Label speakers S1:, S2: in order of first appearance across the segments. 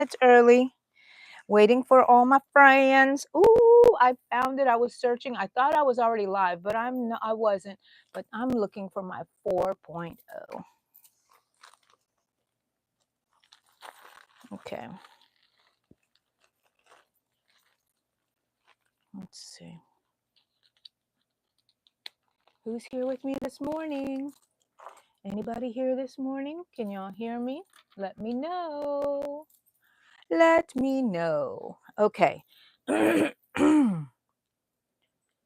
S1: minutes early, waiting for all my friends. Ooh, I found it. I was searching. I thought I was already live, but I wasn't. But I'm looking for my 4.0. Okay. Let's see. Who's here with me this morning? Anybody here this morning? Can y'all hear me? Let me know. Let me know. Okay. You know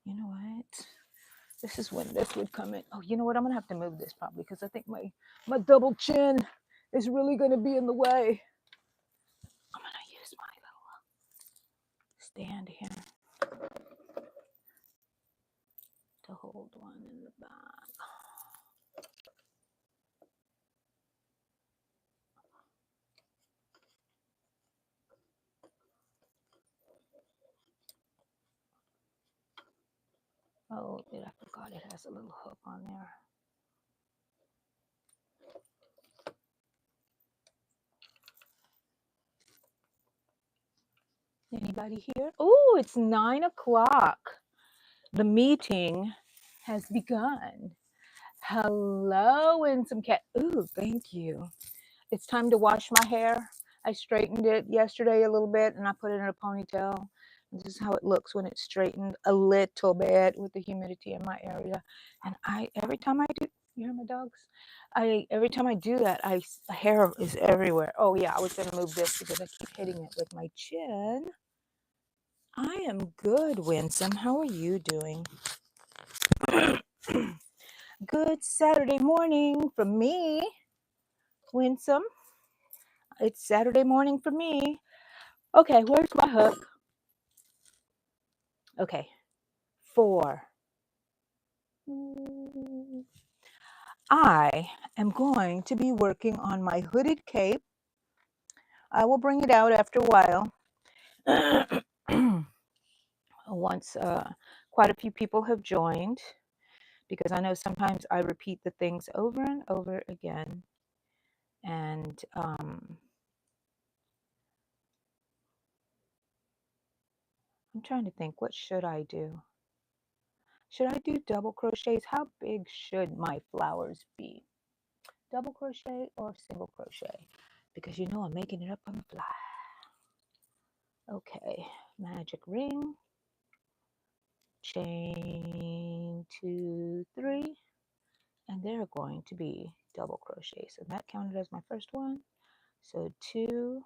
S1: what? This is when this would come in. Oh, you know what? I'm going to have to move this probably because I think my double chin is really going to be in the way. I'm going to use my little stand here to hold one in the back. Oh, I forgot it has a little hook on there. Anybody here? Oh, it's 9 o'clock. The meeting has begun. Hello, Winsome Cat. Ooh, thank you. It's time to wash my hair. I straightened it yesterday a little bit and I put it in a ponytail. This is how it looks when it's straightened a little bit with the humidity in my area. And every time I do, you hear my dogs? Every time I do that, hair is everywhere. Oh yeah, I was gonna move this because I keep hitting it with my chin. I am good, Winsome. How are you doing? Good Saturday morning from me, Winsome. It's Saturday morning for me. Okay, where's my hook? Okay, 4. I am going to be working on my hooded cape. I will bring it out after a while. Once quite a few people have joined, because I know sometimes I repeat the things over and over again. And I'm trying to think, what should I do? Should I do double crochets? How big should my flowers be? Double crochet or single crochet? Because you know I'm making it up on the fly. Okay, magic ring, chain 2, 3, and they're going to be double crochets. And that counted as my first one. So 2,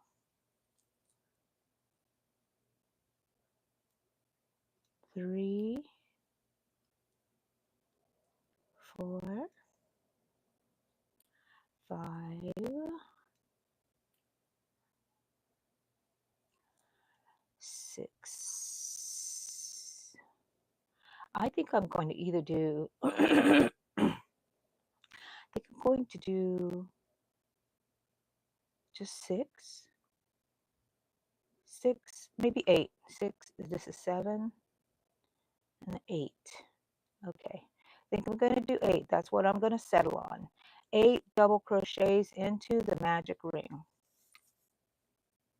S1: 3, 4, 5, 6. I think I'm going to either do I think I'm going to do just 6, maybe 8. 6, this is 7 and 8. Okay, I think I'm going to do 8. That's what I'm going to settle on. 8 double crochets into the magic ring.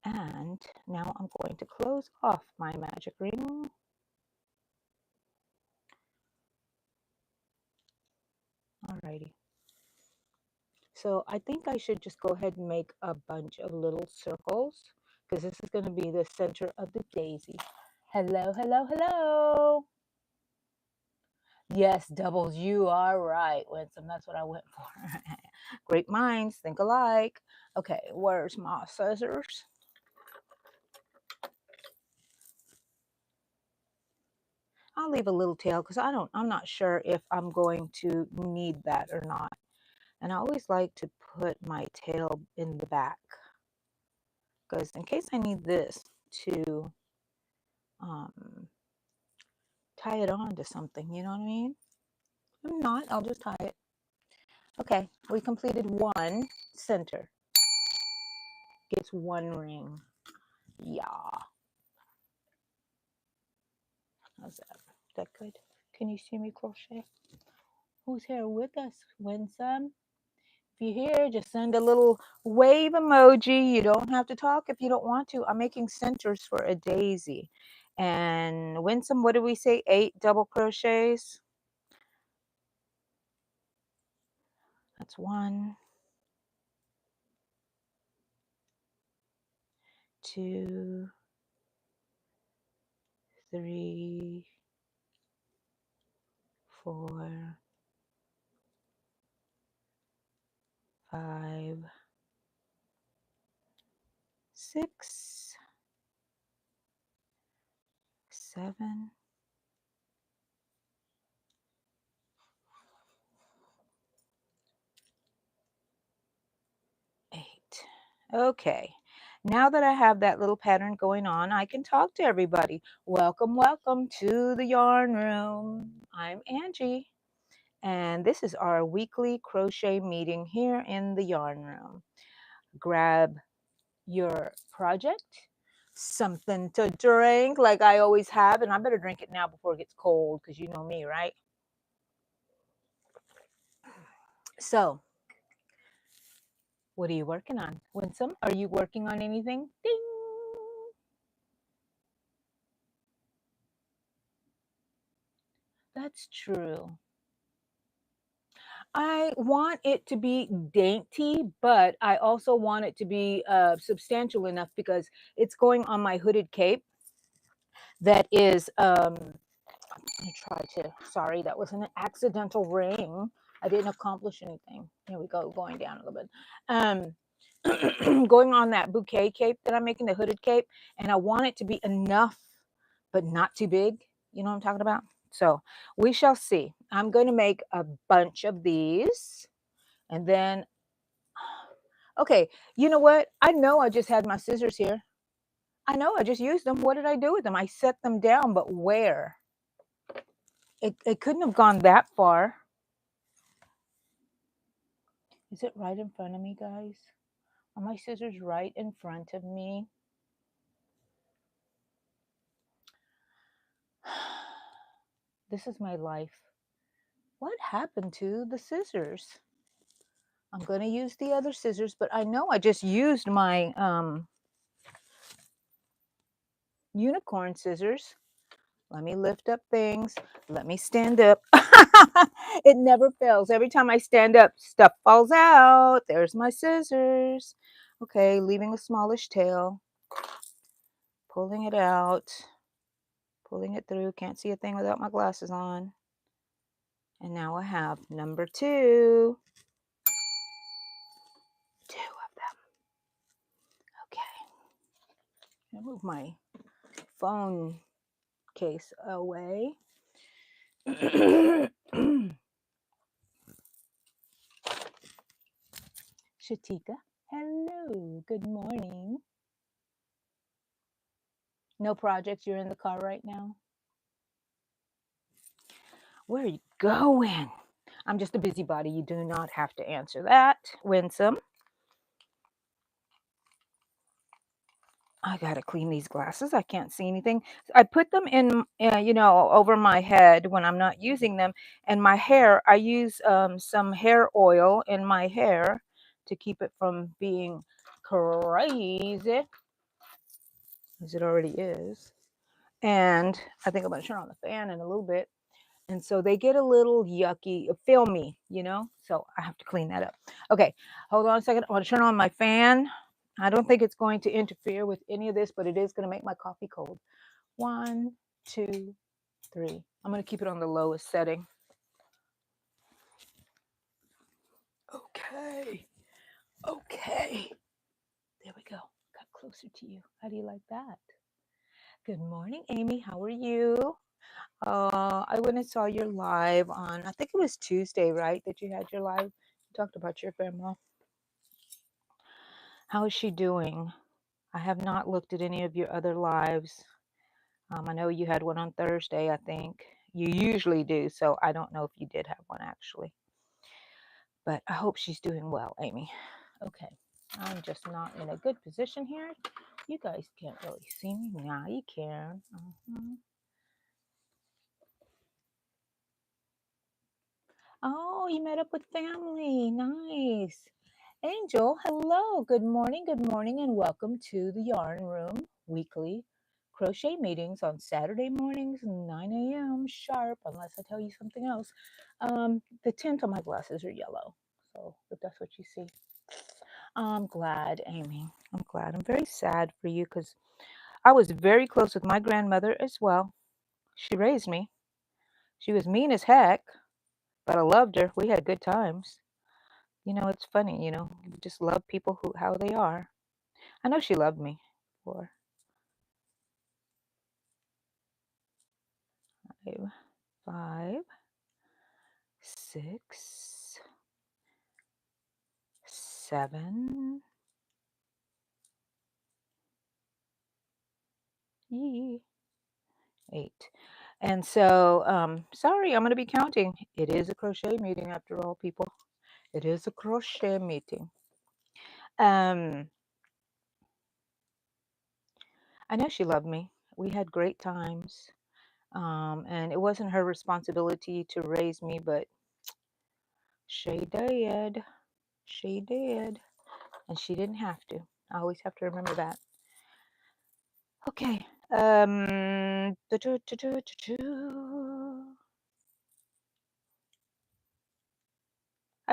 S1: And now I'm going to close off my magic ring. Alrighty. So I think I should just go ahead and make a bunch of little circles because this is going to be the center of the daisy. Hello, hello, hello. Yes, doubles, you are right, Winsome. That's what I went for. Great minds think alike. Okay, where's my scissors? I'll leave a little tail because I'm not sure if I'm going to need that or not. And I always like to put my tail in the back because in case I need this to tie it on to something, you know what I mean? If not, I'll just tie it. Okay, we completed one center. Gets one ring. Yeah. How's that? Is that good? Can you see me crochet? Who's here with us? Winsome? you're here, just send a little wave emoji. You don't have to talk if you don't want to. I'm making centers for a daisy. And Winsome, what did we say? 8 double crochets. That's 1, 2, 3, 4, 5, 6, 7, 8. Okay. Now that I have that little pattern going on, I can talk to everybody. Welcome, welcome to the yarn room. I'm Angie, and this is our weekly crochet meeting here in the yarn room. Grab your project, something to drink like I always have, and I better drink it now before it gets cold because you know me, right? So, what are you working on? Winsome, are you working on anything? Ding! That's true. I want it to be dainty, but I also want it to be substantial enough because it's going on my hooded cape that is, let me try to, sorry, that was an accidental ring. I didn't accomplish anything. Here we go, going down a little bit. Going on that bouquet cape that I'm making, the hooded cape, and I want it to be enough, but not too big. You know what I'm talking about? So we shall see. I'm going to make a bunch of these. And then, okay, you know what? I know I just had my scissors here. I know I just used them. What did I do with them? I set them down, but where? It couldn't have gone that far. Is it right in front of me, guys? Are my scissors right in front of me? This is my life. What happened to the scissors? I'm going to use the other scissors, but I know I just used my unicorn scissors. Let me lift up things. Let me stand up. It never fails. Every time I stand up, stuff falls out. There's my scissors. Okay, leaving a smallish tail. Pulling it out. Pulling it through. Can't see a thing without my glasses on. And now I have number 2. 2 of them. Okay. I'll move my phone case away. Shatika, hello, good morning. No projects, you're in the car right now? Where are you going? I'm just a busybody. You do not have to answer that. Winsome. I gotta clean these glasses. I can't see anything. I put them in, over my head when I'm not using them. And my hair, I use some hair oil in my hair to keep it from being crazy, as it already is. And I think I'm gonna turn on the fan in a little bit. And so they get a little yucky, filmy, so I have to clean that up. Okay, hold on a second. I want to turn on my fan. I don't think it's going to interfere with any of this, but it is going to make my coffee cold. 1, 2, 3. I'm going to keep it on the lowest setting. Okay. There we go. Got closer to you. How do you like that? Good morning, Amy. How are you? I went and saw your live on, I think it was Tuesday, right? That you had your live. You talked about your grandma. How is she doing? I have not looked at any of your other lives. I know you had one on Thursday, I think. You usually do, so I don't know if you did have one actually. But I hope she's doing well, Amy. Okay, I'm just not in a good position here. You guys can't really see me. Now you can. Oh, you met up with family. Nice. Angel, hello. Good morning, and welcome to the Yarn Room weekly crochet meetings on Saturday mornings, 9 a.m. sharp, unless I tell you something else. The tint on my glasses are yellow, so if that's what you see. I'm glad, Amy. I'm glad. I'm very sad for you because I was very close with my grandmother as well. She raised me. She was mean as heck, but I loved her. We had good times. It's funny, you just love people who how they are. I know she loved me. 4, 5, 5, 6, 7, 8. And so, sorry, I'm going to be counting. It is a crochet meeting after all, people. It is a crochet meeting. Um, I know she loved me. We had great times. And it wasn't her responsibility to raise me, but she did. She did. And she didn't have to. I always have to remember that. Okay. I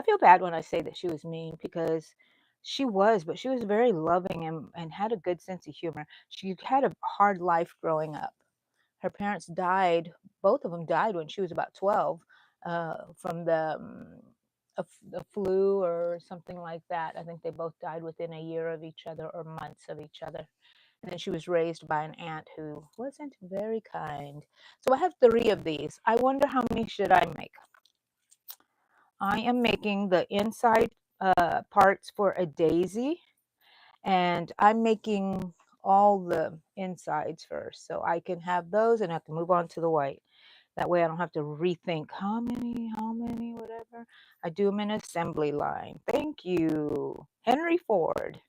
S1: feel bad when I say that she was mean because she was, but she was very loving and had a good sense of humor. She had a hard life growing up. Her parents died, both of them died when she was about 12 from the flu or something like that. I think they both died within a year of each other or months of each other. And then she was raised by an aunt who wasn't very kind. So I have 3 of these. I wonder how many should I make? I am making the inside parts for a daisy, and I'm making all the insides first so I can have those and I can move on to the white. That way I don't have to rethink how many, whatever. I do them in assembly line. Thank you, Henry Ford.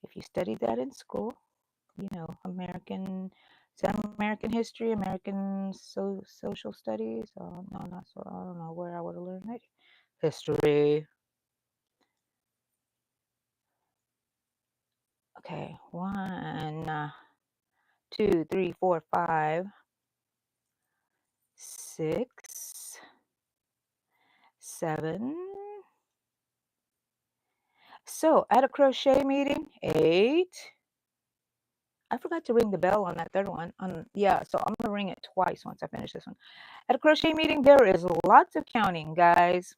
S1: If you studied that in school, American history, American social studies. Oh, no, not so. I don't know where I would have learned that. History. Okay, 1, 2, 3, 4, 5, 6, 7. So at a crochet meeting, 8. I forgot to ring the bell on that third one. Yeah, so I'm gonna ring it twice once I finish this one. At a crochet meeting, there is lots of counting, guys.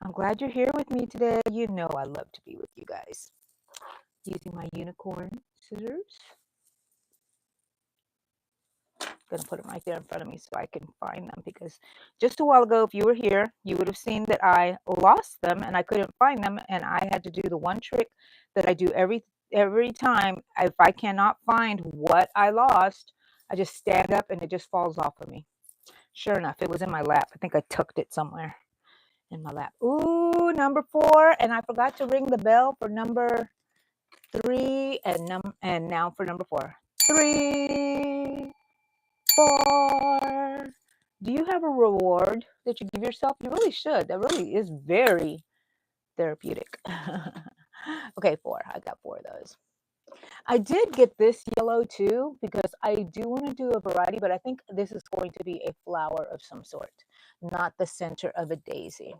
S1: I'm glad you're here with me today. You know I love to be with you guys. Using my unicorn scissors. Gonna put them right there in front of me so I can find them, because just a while ago, if you were here, you would have seen that I lost them and I couldn't find them, and I had to do the one trick that I do every time. If I cannot find what I lost, I just stand up and it just falls off of me. Sure enough, it was in my lap. I think I tucked it somewhere in my lap. Ooh, number 4, and I forgot to ring the bell for number 3 and now for number 4. 3, 4. Do you have a reward that you give yourself? You really should. That really is very therapeutic. Okay, 4. I got 4 of those. I did get this yellow too because I do want to do a variety, but I think this is going to be a flower of some sort, not the center of a daisy.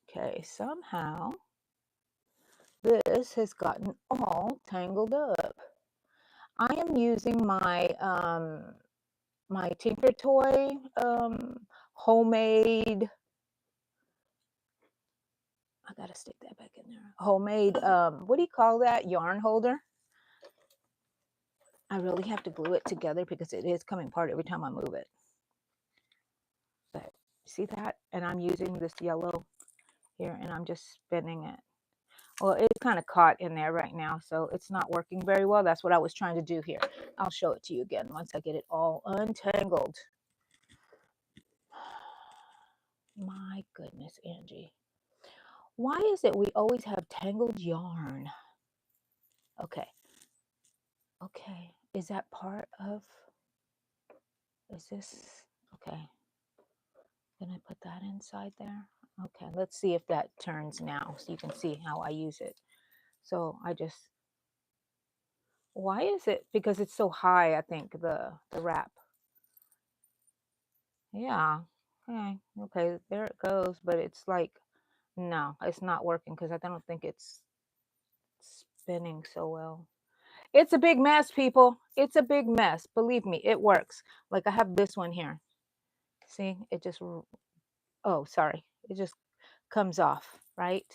S1: Okay, somehow this has gotten all tangled up. I am using my Tinker Toy homemade. I gotta stick that back in there. Homemade what do you call that? Yarn holder. I really have to glue it together because it is coming apart every time I move it. But see that? And I'm using this yellow here and I'm just spinning it. Well, it's kind of caught in there right now, so it's not working very well. That's what I was trying to do here. I'll show it to you again once I get it all untangled. My goodness, Angie. Why is it we always have tangled yarn? Okay. Okay. Is that part of, is this, okay. Can I put that inside there? Okay, let's see if that turns now so you can see how I use it. So I just, why is it? Because it's so high, I think, the wrap. Yeah. Okay. Okay, there it goes, but it's like, no, it's not working because I don't think it's spinning so well. It's a big mess, people. It's a big mess. Believe me, it works. Like I have this one here. See, it just, oh, sorry. It just comes off, right?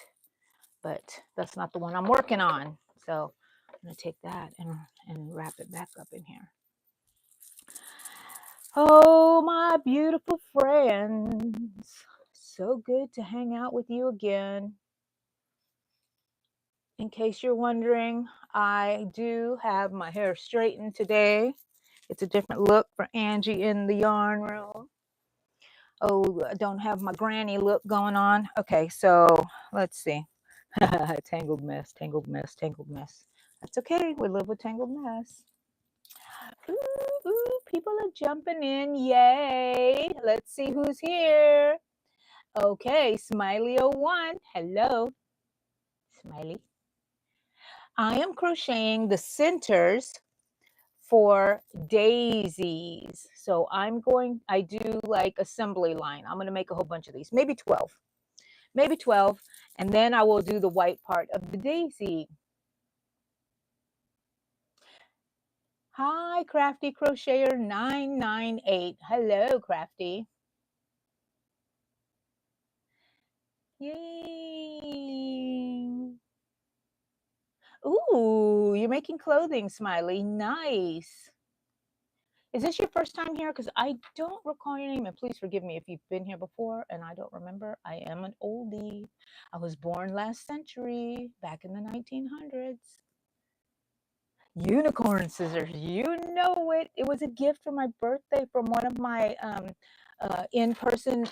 S1: But that's not the one I'm working on. So I'm going to take that and wrap it back up in here. Oh, my beautiful friends. So good to hang out with you again. In case you're wondering, I do have my hair straightened today. It's a different look for Angie in the yarn room. Oh, I don't have my granny look going on. Okay, so let's see. Tangled mess, tangled mess, tangled mess. That's okay. We live with tangled mess. Ooh, people are jumping in. Yay. Let's see who's here. Okay, Smiley01. Hello, Smiley. I am crocheting the centers for daisies. So I do like assembly line. I'm going to make a whole bunch of these, maybe 12. Maybe 12. And then I will do the white part of the daisy. Hi, Crafty Crocheter 998. Hello, Crafty. Yay. Ooh, you're making clothing, Smiley. Nice. Is this your first time here? Because I don't recall your name, and please forgive me if you've been here before and I don't remember. I am an oldie. I was born last century, back in the 1900s. Unicorn scissors, you know it. It was a gift for my birthday from one of my in-person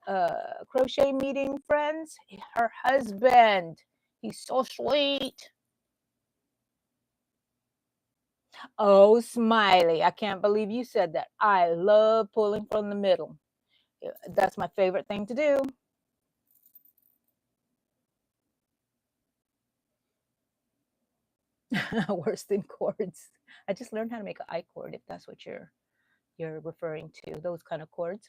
S1: crochet meeting friends. Her husband. He's so sweet. Oh, Smiley, I can't believe you said that. I love pulling from the middle. That's my favorite thing to do. Worse than chords. I just learned how to make an I chord, if that's what you're referring to, those kind of chords.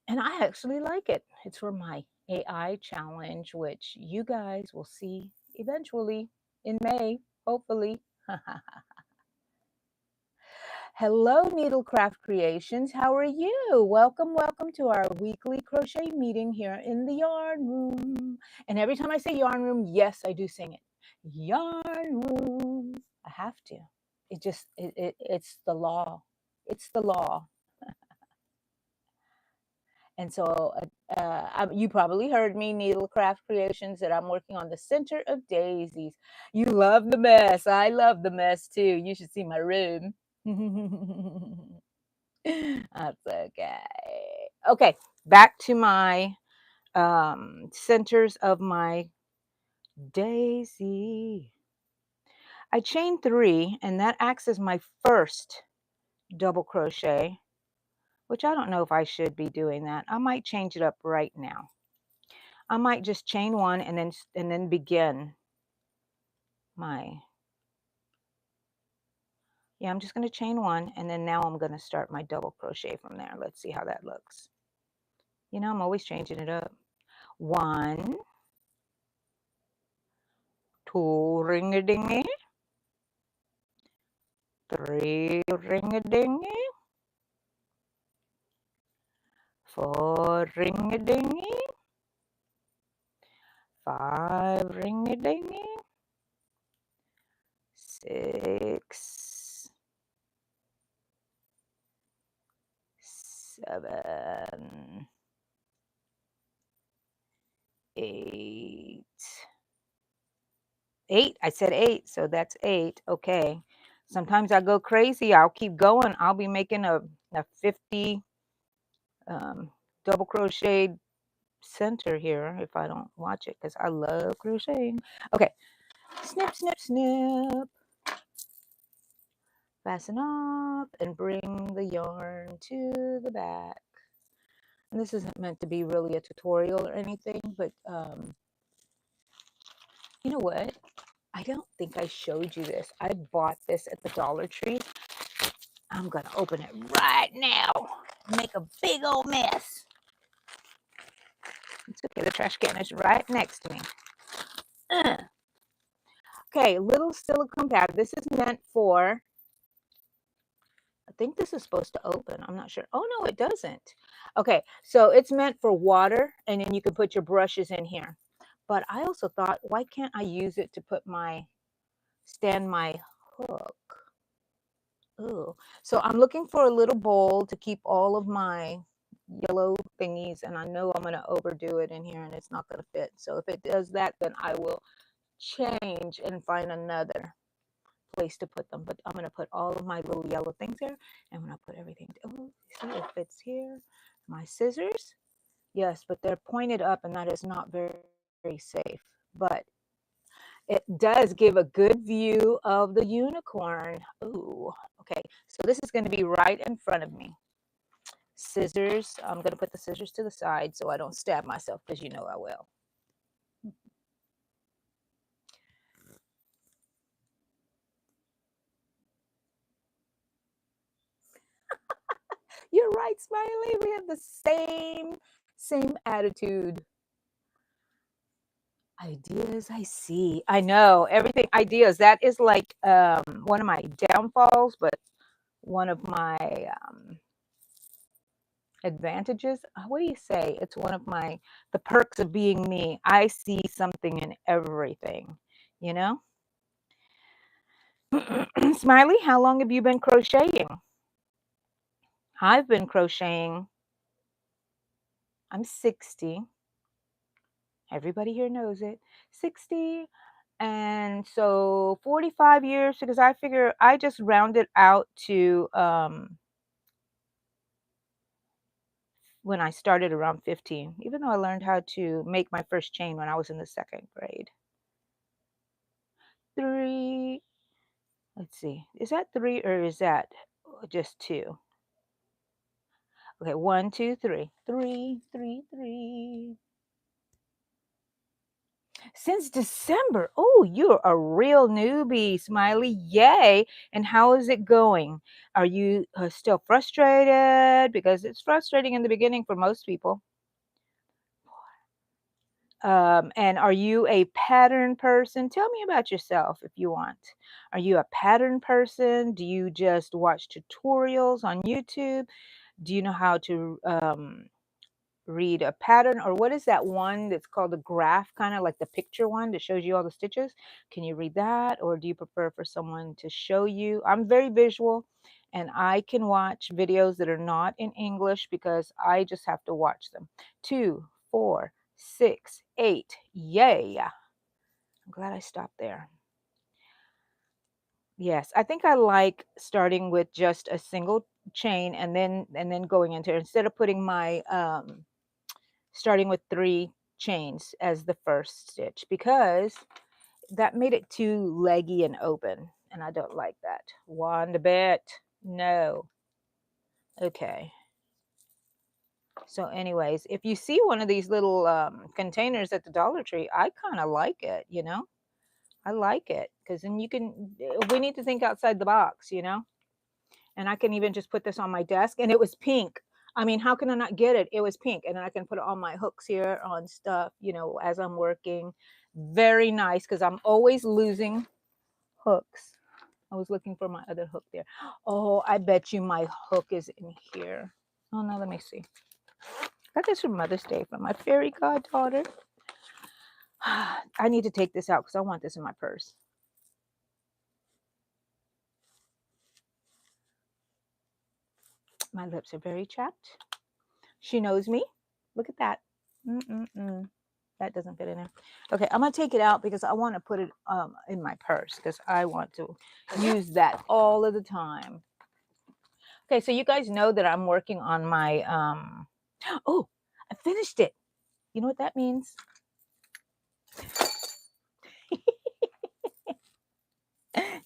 S1: And I actually like it. It's for my AI challenge, which you guys will see eventually in May, hopefully. Hello, Needlecraft Creations. How are you? Welcome, welcome to our weekly crochet meeting here in the yarn room. And every time I say yarn room, yes, I do sing it. Yarn room. I have to. It's the law. It's the law. And so you probably heard me, Needlecraft Creations, that I'm working on the center of daisies. You love the mess. I love the mess too. You should see my room. That's okay. Okay, back to my centers of my daisy. I chain 3, and that acts as my first double crochet, which I don't know if I should be doing that. I might change it up right now. I might just chain 1 and then begin my, yeah, I'm just going to chain 1, and then now I'm going to start my double crochet from there. Let's see how that looks. You know, I'm always changing it up. 1, 2 ring-a-dingy, 3 ring-a-dingy, 4 ring-a-dingy, 5 ring-a-dingy, 6, 7, 8. 8. I said 8, so that's 8. Okay. Sometimes I go crazy. I'll keep going. I'll be making a 50 double crochet center here if I don't watch it, because I love crocheting. Okay. Snip, snip, snip. Fasten off and bring the yarn to the back. And this isn't meant to be really a tutorial or anything, but you know what? I don't think I showed you this. I bought this at the Dollar Tree. I'm going to open it right now. Make a big old mess. It's okay. The trash can is right next to me. Okay, little silicone pad. This is meant for, I think this is supposed to open. I'm not sure. Oh, no, it doesn't. Okay, so it's meant for water, and then you can put your brushes in here. But I also thought, why can't I use it to stand my hook? Ooh. So I'm looking for a little bowl to keep all of my yellow thingies, and I know I'm going to overdo it in here and it's not going to fit. So if it does that, then I will change and find another place to put them. But I'm going to put all of my little yellow things here, and I'm going to put everything. Oh, see, it fits here. My scissors, yes, but they're pointed up, and that is not very, very safe. But it does give a good view of the unicorn. Ooh, okay. So this is going to be right in front of me. Scissors. I'm going to put the scissors to the side so I don't stab myself, because you know I will. You're right, Smiley. We have the same attitude. Ideas, I see. I know everything. Ideas. That is like one of my downfalls, but one of my advantages. What do you say? It's one of the perks of being me. I see something in everything, you know? Smiley, how long have you been crocheting? I've been crocheting. I'm 60. Everybody here knows it. 60. And so 45 years, because I figure I just rounded out to when I started around 15, even though I learned how to make my first chain when I was in the second grade. 3, let's see, is that 3 or is that just 2? Okay, 1, 2, 3. 3, 3, 3. Since December. Oh, you're a real newbie, Smiley. Yay. And how is it going? Are you still frustrated? Because it's frustrating in the beginning for most people. And are you a pattern person? Tell me about yourself if you want. Are you a pattern person? Do you just watch tutorials on YouTube? Do you know how to read a pattern, or what is that one that's called a graph, kind of like the picture one that shows you all the stitches? Can you read that, or do you prefer for someone to show you? I'm very visual, and I can watch videos that are not in English because I just have to watch them. 2, 4, 6, 8. Yay. I'm glad I stopped there. Yes, I think I like starting with just a single chain and then going into it, instead of putting my starting with 3 chains as the first stitch, because that made it too leggy and open, and I don't like that one bit. No. Okay. So anyways, if you see one of these little containers at the Dollar Tree, I kind of like it, you know? I like it because then we need to think outside the box, you know? And I can even just put this on my desk, and it was pink. I mean, how can I not get it? It was pink, and then I can put it on my hooks here on stuff, you know, as I'm working. Very nice, because I'm always losing hooks. I was looking for my other hook there. Oh, I bet you my hook is in here. Oh no, let me see. Got this for Mother's Day from my fairy goddaughter. I need to take this out because I want this in my purse. My lips are very chapped. She knows me. Look at that. That doesn't fit in there. Okay, I'm gonna take it out because I want to put it in my purse because I want to use that all of the time. Okay, so you guys know that I'm working on my oh, I finished it. You know what that means?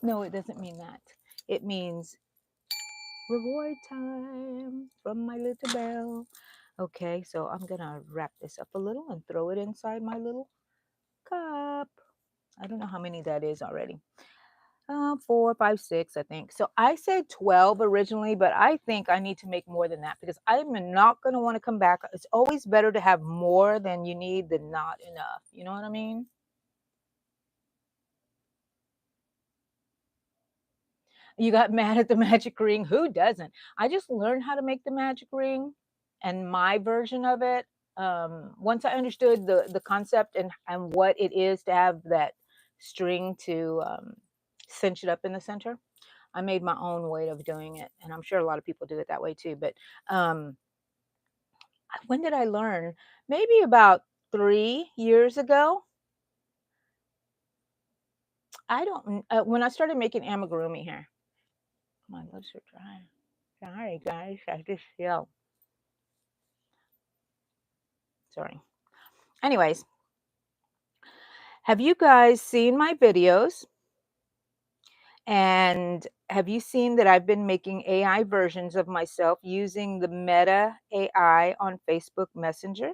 S1: No, it doesn't mean that. It means reward time from my little bell. Okay, so I'm gonna wrap this up a little and throw it inside my little cup. I don't know how many that is already. 4, 5, 6, I think. So I said 12 originally, but I think I need to make more than that because I'm not going to want to come back. It's always better to have more than you need than not enough. You know what I mean? You got mad at the magic ring. Who doesn't? I just learned how to make the magic ring and my version of it. Once I understood the concept and what it is to have that string to cinch it up in the center, I made my own way of doing it, and I'm sure a lot of people do it that way too. But um, when did I learn? Maybe about 3 years ago. I don't. When I started making amigurumi here. My lips are dry. Sorry, guys. I just yelled. Sorry. Anyways, have you guys seen my videos? And have you seen that I've been making AI versions of myself using the Meta AI on Facebook Messenger?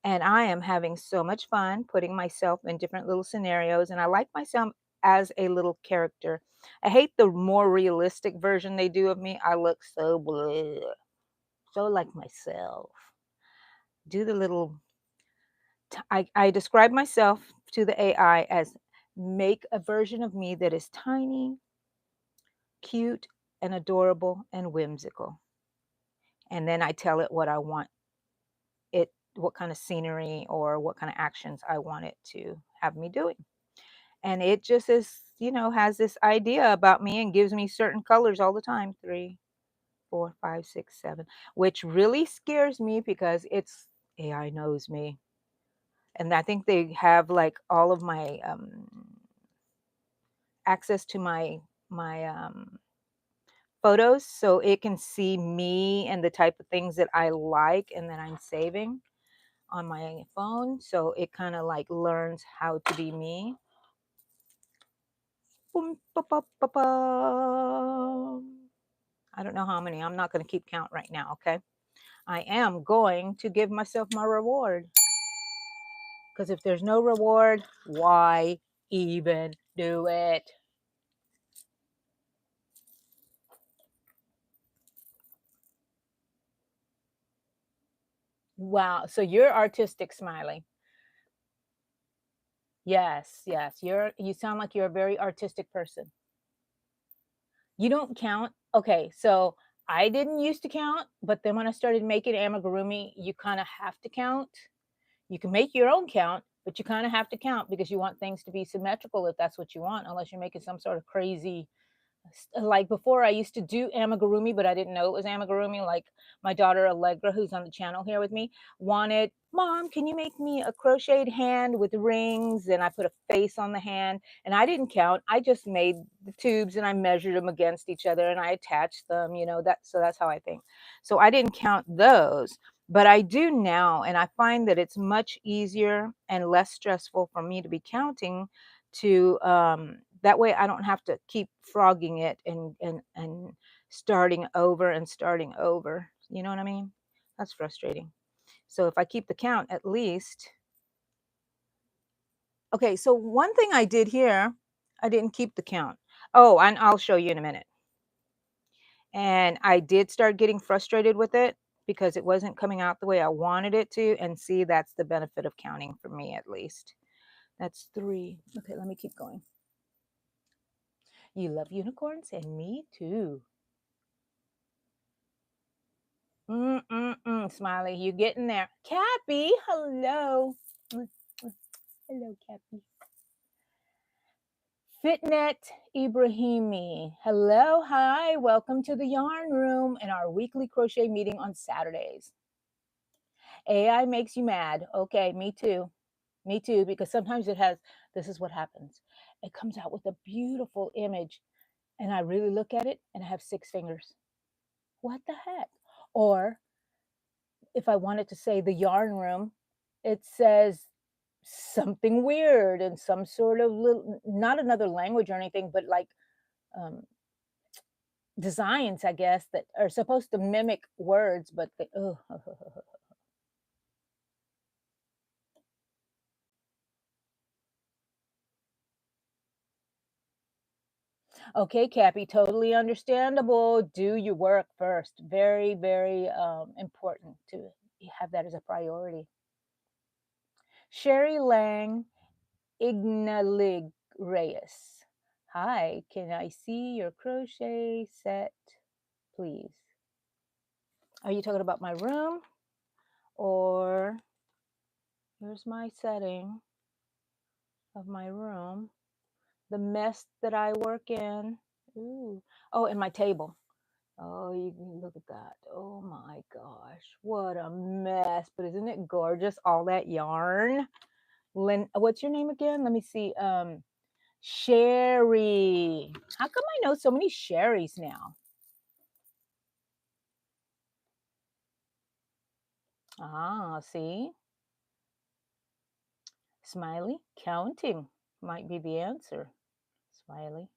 S1: And I am having so much fun putting myself in different little scenarios, and I like myself as a little character. I hate the more realistic version they do of me. I look so bleh, so like myself. Do the little I describe myself to the AI as make a version of me that is tiny, cute, and adorable and whimsical. And then I tell it what I want it, what kind of scenery or what kind of actions I want it to have me doing. And it just is, has this idea about me and gives me certain colors all the time. 3, 4, 5, 6, 7, which really scares me because it's AI knows me. And I think they have like all of my access to my photos so it can see me and the type of things that I like and that I'm saving on my phone. So it kind of like learns how to be me. Boom, ba, ba, ba, bum. I don't know how many. I'm not going to keep count right now, okay? I am going to give myself my reward. Because if there's no reward, why even do it? Wow. So you're artistic, Smiley. Yes, yes. You sound like you're a very artistic person. You don't count. Okay, so I didn't used to count, but then when I started making amigurumi, you kind of have to count. You can make your own count, but you kind of have to count because you want things to be symmetrical if that's what you want, unless you're making some sort of crazy like before I used to do amigurumi, but I didn't know it was amigurumi. Like my daughter Allegra, who's on the channel here with me, wanted, Mom, can you make me a crocheted hand with rings? And I put a face on the hand and I didn't count. I just made the tubes and I measured them against each other and I attached them, so that's how I think. So I didn't count those. But I do now, and I find that it's much easier and less stressful for me to be counting to that way I don't have to keep frogging it and starting over and starting over. You know what I mean? That's frustrating. So if I keep the count at least. Okay, so one thing I did here, I didn't keep the count. Oh, and I'll show you in a minute. And I did start getting frustrated with it because it wasn't coming out the way I wanted it to. And see, that's the benefit of counting for me at least. That's 3. Okay, let me keep going. You love unicorns and me too. Smiley, you're getting there. Cappy, hello. Hello, Cappy. Fitnet Ibrahimi, hello, hi, welcome to the yarn room and our weekly crochet meeting on Saturdays. AI makes you mad. Okay, me too. Me too, because sometimes this is what happens. It comes out with a beautiful image and I really look at it and I have 6 fingers. What the heck? Or if I wanted to say the yarn room, it says something weird in some sort of little, not another language or anything, but like um, designs, I guess, that are supposed to mimic words, but they, oh. Okay, Cappy, totally understandable. Do your work first. Very, very important to have that as a priority. Sherry Lang Ignalig Reyes. Hi, can I see your crochet set, please? Are you talking about my room? Or here's my setting of my room, the mess that I work in. Ooh. Oh, and my table. Oh, you can look at that. Oh my gosh, what a mess. But isn't it gorgeous? All that yarn. What's your name again? Let me see. Sherry. How come I know so many Sherrys now? Ah, see? Smiley, counting might be the answer. Smiley.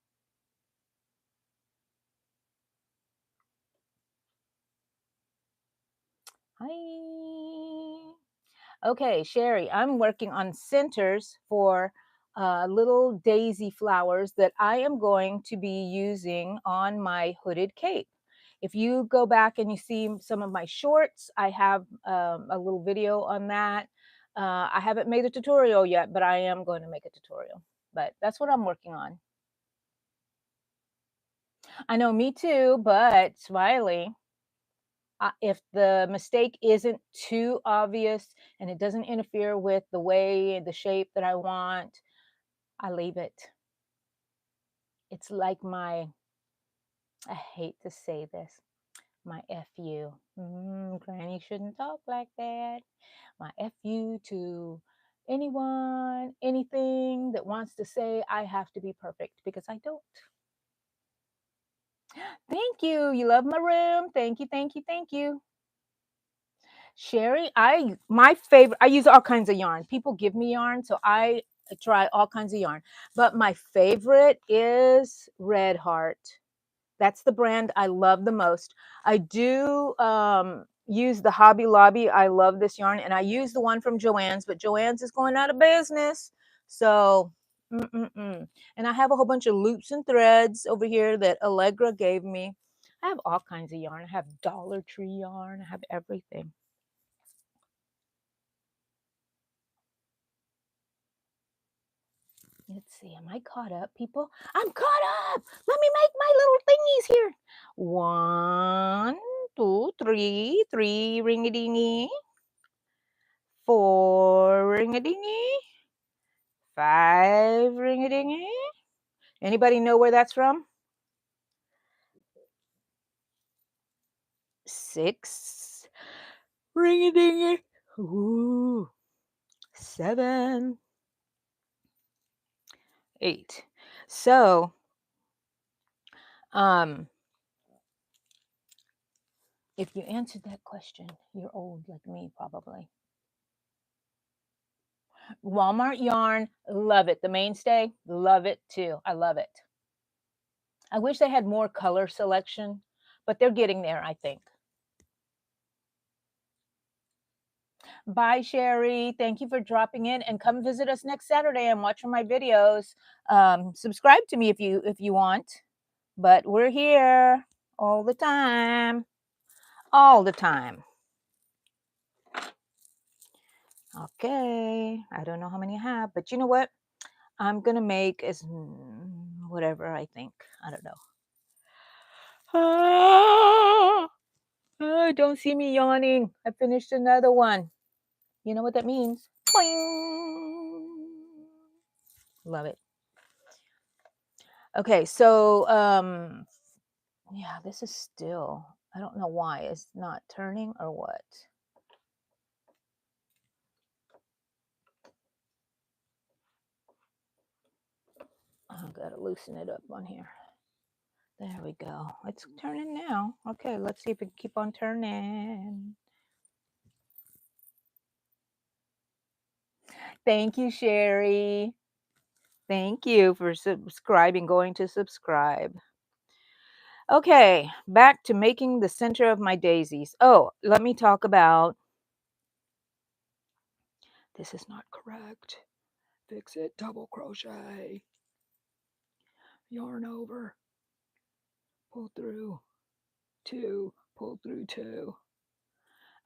S1: Hi. Okay, Sherry, I'm working on centers for little daisy flowers that I am going to be using on my hooded cape. If you go back and you see some of my shorts, I have a little video on that. I haven't made a tutorial yet, but I am going to make a tutorial. But that's what I'm working on. I know, me too, but Smiley, if the mistake isn't too obvious and it doesn't interfere with the way, the shape that I want, I leave it. It's like my, I hate to say this, my FU. Granny shouldn't talk like that. My FU to anyone, anything that wants to say I have to be perfect, because I don't. Thank you. You love my room. Thank you, thank you, thank you. Sherry, my favorite, I use all kinds of yarn. People give me yarn, so I try all kinds of yarn. But my favorite is Red Heart. That's the brand I love the most. I do use the Hobby Lobby. I love this yarn, and I use the one from Joann's, but Joann's is going out of business. So, and I have a whole bunch of loops and threads over here that Allegra gave me. I have all kinds of yarn. I have Dollar Tree yarn. I have everything. Let's see, am I caught up, people? I'm caught up. Let me make my little thingies here. 1, 2, 3, 3 ring-a-dingy. 4 ring-a-dingy. 5 ring-a-dingy. Anybody know where that's from? 6 ring-a-dingy. Ooh. 7, 8. So, if you answered that question, you're old like me, probably. Walmart yarn, love it. The mainstay, love it too. I love it. I wish they had more color selection, but they're getting there, I think. Bye, Sherry. Thank you for dropping in, and come visit us next Saturday and watch my videos. Subscribe to me if you want, but we're here all the time, all the time. Okay, I don't know how many I have, but you know what? I'm gonna make as whatever I think. I don't know. Oh, don't see me yawning. I finished another one. You know what that means? Boing. Love it. Okay, so yeah, this is still, I don't know why it's not turning or what. I've got to loosen it up on here. There we go. It's turning now. Okay, let's see if it can keep on turning. Thank you, Sherry. Thank you for subscribing, going to subscribe. Okay, back to making the center of my daisies. Oh, let me talk about this is not correct. Fix it, double crochet, yarn over, pull through two, pull through two.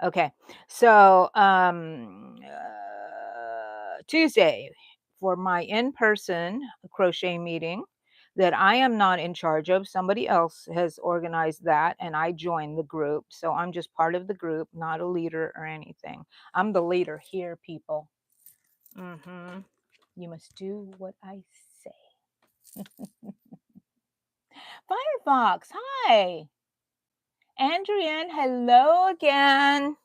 S1: Okay, so Tuesday for my in-person crochet meeting that I am not in charge of. Somebody else has organized that, and I joined the group. So I'm just part of the group, not a leader or anything. I'm the leader here, people. You must do what I say. Firefox, hi. Andrian, hello again.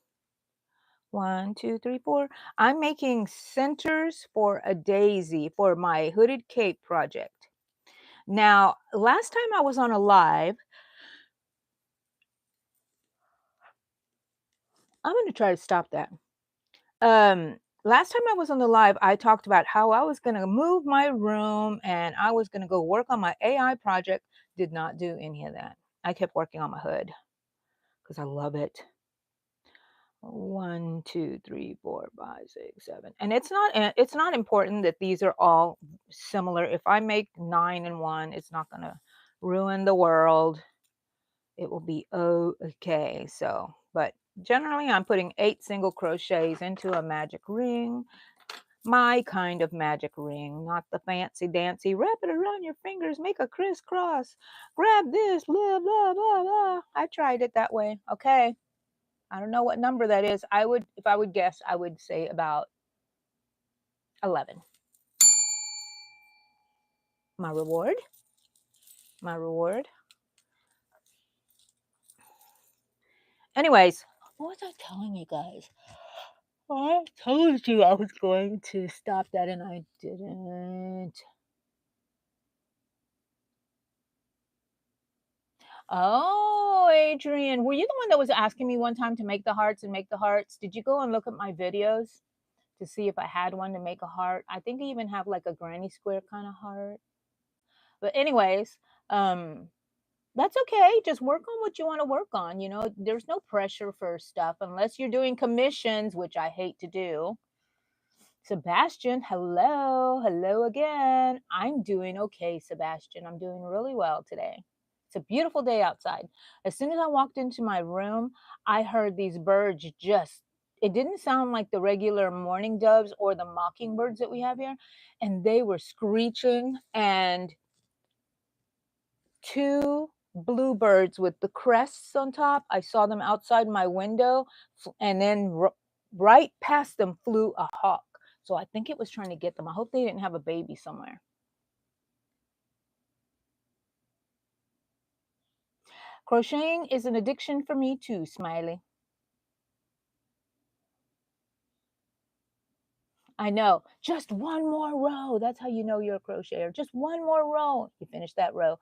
S1: 1, 2, 3, 4. I'm making centers for a daisy for my hooded cape project. Now, last time I was on a live, I'm going to try to stop that. Last time I was on the live, I talked about how I was going to move my room and I was going to go work on my AI project. Did not do any of that. I kept working on my hood because I love it. 1, 2, 3, 4, 5, 6, 7. And it's not important that these are all similar. If I make 9 and 1, it's not going to ruin the world. It will be okay. So, but generally I'm putting 8 single crochets into a magic ring. My kind of magic ring, not the fancy dancy, wrap it around your fingers, make a crisscross, grab this, blah, blah, blah, blah. I tried it that way. Okay. I don't know what number that is. If I would guess, I would say about 11. My reward. Anyways, what was I telling you guys? I told you I was going to stop that and I didn't. Oh, Adrian, were you the one that was asking me one time to make the hearts and make the hearts? Did you go and look at my videos to see if I had one to make a heart? I think I even have like a granny square kind of heart. But anyways, that's okay. Just work on what you want to work on. You know, there's no pressure for stuff unless you're doing commissions, which I hate to do. Sebastian, hello. Hello again. I'm doing okay, Sebastian. I'm doing really well today. It's a beautiful day outside. As soon as I walked into my room, I heard these birds it didn't sound like the regular mourning doves or the mockingbirds that we have here. And they were screeching, and 2 bluebirds with the crests on top. I saw them outside my window, and then right past them flew a hawk. So I think it was trying to get them. I hope they didn't have a baby somewhere. Crocheting is an addiction for me too, Smiley. I know. Just one more row. That's how you know you're a crocheter. Just one more row. You finish that row.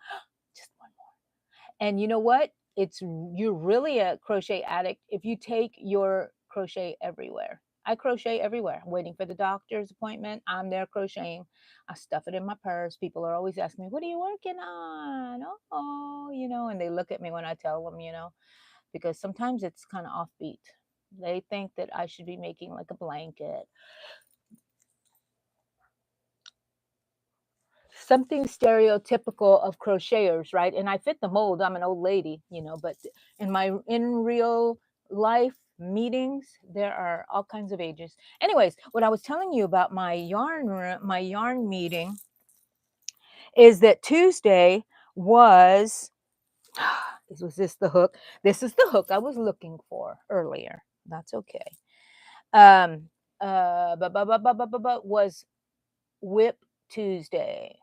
S1: Just one more. And you know what? You're really a crochet addict if you take your crochet everywhere. I crochet everywhere. I'm waiting for the doctor's appointment. I'm there crocheting. I stuff it in my purse. People are always asking me, "What are you working on?" Oh, and they look at me when I tell them, because sometimes it's kind of offbeat. They think that I should be making like a blanket, something stereotypical of crocheters, right? And I fit the mold. I'm an old lady, but in real life meetings, there are all kinds of ages. Anyways, what I was telling you about my yarn meeting is that Tuesday was was this the hook? This is the hook I was looking for earlier. That's okay. But was Whip Tuesday.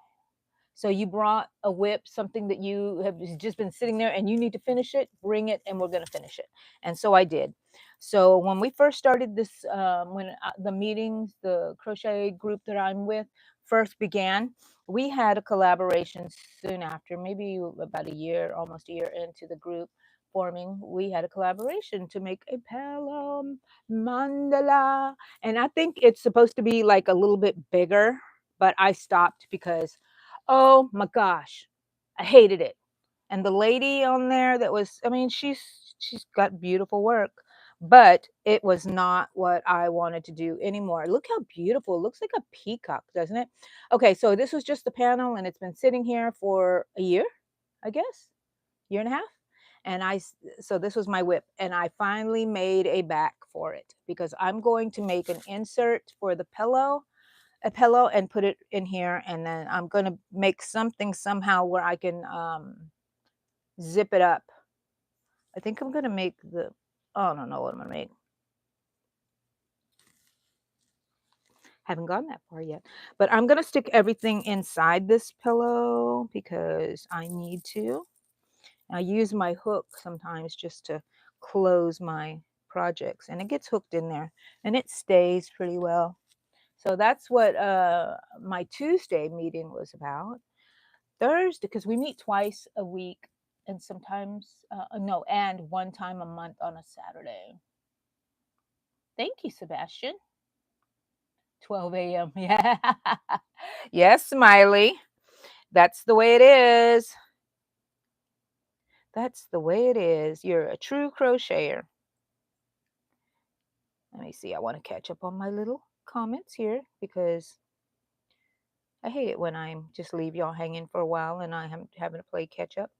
S1: So you brought a whip, something that you have just been sitting there and you need to finish it, bring it, and we're going to finish it. And so I did. So when we first started this, when the meetings, the crochet group that I'm with first began, we had a collaboration soon after, maybe about a year, almost a year into the group. forming, we had a collaboration to make a pillow mandala. And I think it's supposed to be like a little bit bigger, but I stopped because, oh my gosh, I hated it. And the lady on there that was, I mean, she's got beautiful work, but it was not what I wanted to do anymore. Look how beautiful. It looks like a peacock, doesn't it? Okay, so this was just the panel and it's been sitting here for a year, I guess, year and a half. And so this was my whip and I finally made a back for it because I'm going to make an insert for the pillow, a pillow, and put it in here. And then I'm going to make something somehow where I can, zip it up. I think I'm gonna make the, I don't know what I'm gonna make. Haven't gone that far yet. But I'm gonna stick everything inside this pillow because I need to. I use my hook sometimes just to close my projects and it gets hooked in there and it stays pretty well. So that's what my Tuesday meeting was about. Thursday, because we meet twice a week and sometimes, no, and one time a month on a Saturday. Thank you, Sebastian. 12 a.m. Yeah. Yes, Smiley. That's the way it is. That's the way it is. You're a true crocheter. Let me see. I want to catch up on my little comments here because I hate it when I just leave y'all hanging for a while and I'm having to play catch up.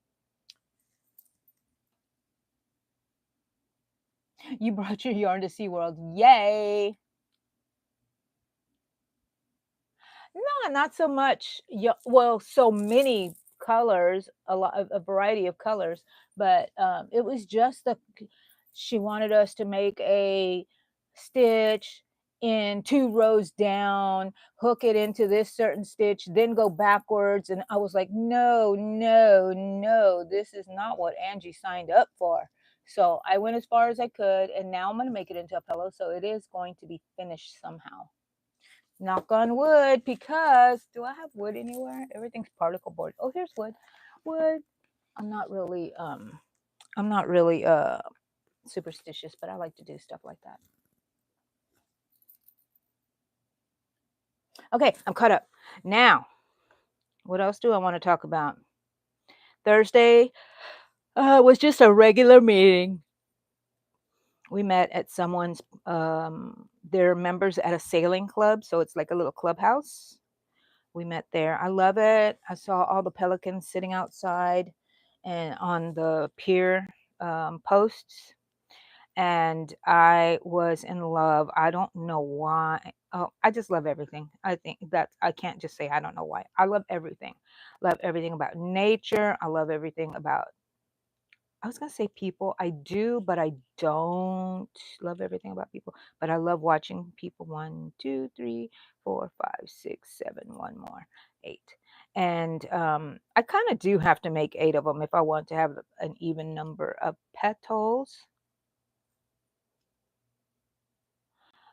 S1: You brought your yarn to SeaWorld. Yay. No, not so much. Yeah, well, so many colors, a variety of colors, but it was just she wanted us to make a stitch in 2 rows down, hook it into this certain stitch, then go backwards. And I was like, no, no, no, this is not what Angie signed up for. So I went as far as I could, and now I'm going to make it into a pillow. So it is going to be finished somehow. Knock on wood, because do I have wood anywhere? Everything's particle board. Oh, here's wood. Wood. I'm not really superstitious, but I like to do stuff like that. Okay, I'm caught up. Now, what else do I want to talk about? Thursday was just a regular meeting. We met at someone's they're members at a sailing club, so it's like a little clubhouse. We met there. I love it. I saw all the pelicans sitting outside and on the pier posts, and I was in love. I don't know why. Oh, I just love everything. I think that I can't just say I don't know why. I love everything. Love everything about nature. I love everything about, I was gonna say people. I do, but I don't love everything about people. But I love watching people. 1, 2, 3, 4, 5, 6, 7. One more, 8. And I kind of do have to make 8 of them if I want to have an even number of petals.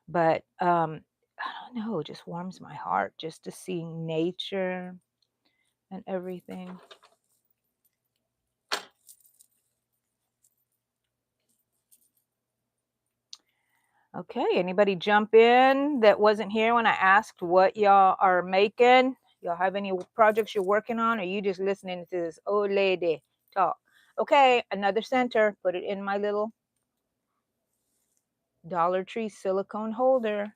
S1: But I don't know. It just warms my heart just to see nature and everything. Okay, anybody jump in that wasn't here when I asked what y'all are making? Y'all have any projects you're working on, or you just listening to this old lady talk? Okay, another center. Put it in my little Dollar Tree silicone holder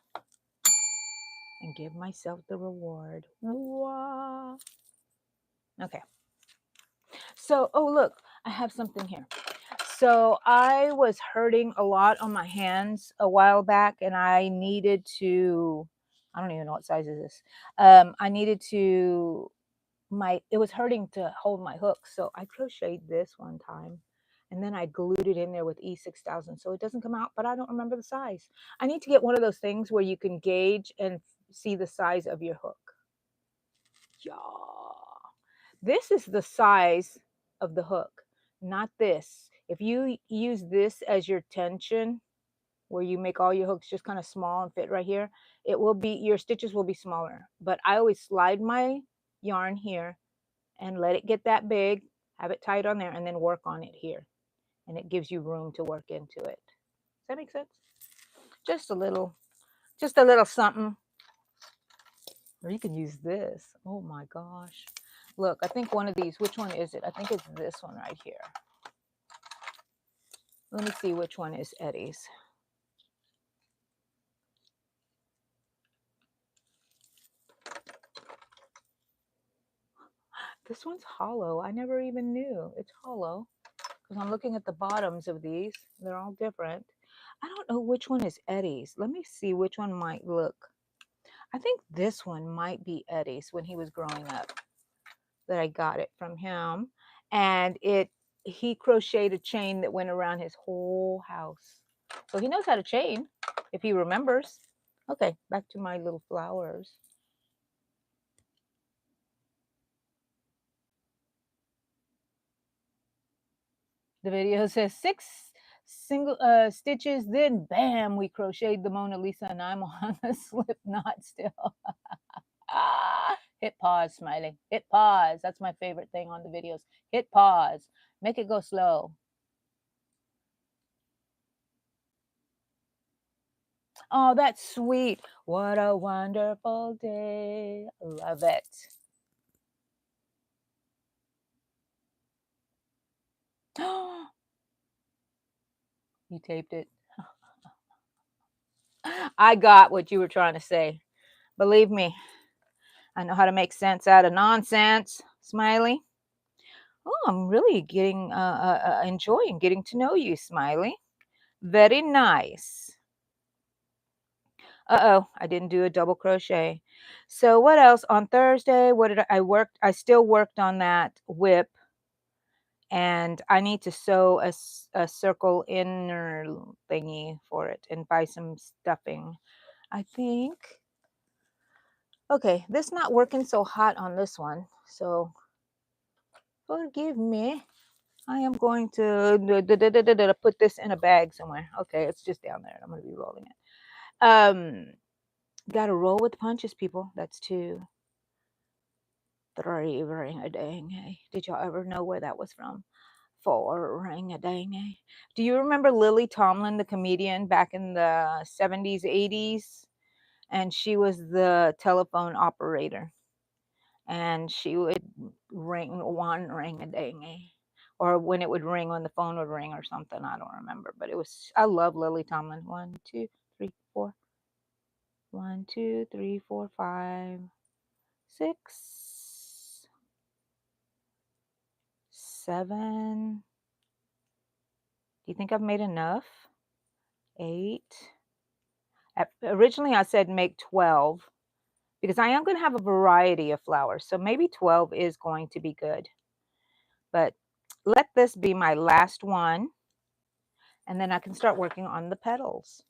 S1: and give myself the reward. Wow. Okay. So, oh, look, I have something here. So I was hurting a lot on my hands a while back, and I needed to, I don't even know what size is this. I needed to, it was hurting to hold my hook. So I crocheted this one time, and then I glued it in there with E6000. So it doesn't come out, but I don't remember the size. I need to get one of those things where you can gauge and see the size of your hook. Yeah. This is the size of the hook, not this. If you use this as your tension, where you make all your hooks just kind of small and fit right here, it will be, your stitches will be smaller. But I always slide my yarn here and let it get that big, have it tight on there, and then work on it here. and it gives you room to work into it. Does that make sense? Just a little something. Or you can use this. Oh my gosh. Look, I think one of these, which one is it? I think it's this one right here. Let me see which one is Eddie's. This one's hollow. I never even knew it's hollow because I'm looking at the bottoms of these. They're all different. I don't know which one is Eddie's. Let me see which one might look. I think this one might be Eddie's when he was growing up, that I got it from him. And he crocheted a chain that went around his whole house. So he knows how to chain if he remembers. Okay, back to my little flowers. The video says 6 single stitches, then bam, we crocheted the Mona Lisa, and I'm on a slip knot still. Hit pause, Smiley. Hit pause. That's my favorite thing on the videos. Hit pause. Make it go slow. Oh, that's sweet. What a wonderful day. Love it. You taped it. I got what you were trying to say. Believe me, I know how to make sense out of nonsense, Smiley. Oh, I'm really enjoying getting to know you, Smiley. Very nice. Uh-oh, I didn't do a double crochet. So what else? On Thursday, what did I worked? I still worked on that whip, and I need to sew a circle inner thingy for it and buy some stuffing, I think. Okay, this not working so hot on this one, so forgive me. I am going to put this in a bag somewhere. Okay, it's just down there. I'm going to be rolling it. Got to roll with the punches, people. That's 2, 3, ring-a-dang. Did y'all ever know where that was from? 4, ring-a-dang. Do you remember Lily Tomlin, the comedian, back in the 70s, 80s? And she was the telephone operator. And she would ring one ring-a-dang. Or when it would ring, when the phone would ring or something. I don't remember. But it was, I love Lily Tomlin. 1, 2, 3, 4. 1, 2, 3, 4, 5, 6, 7. Do you think I've made enough? 8. Originally I said make 12 because I am going to have a variety of flowers. So maybe 12 is going to be good. But let this be my last one. And then I can start working on the petals.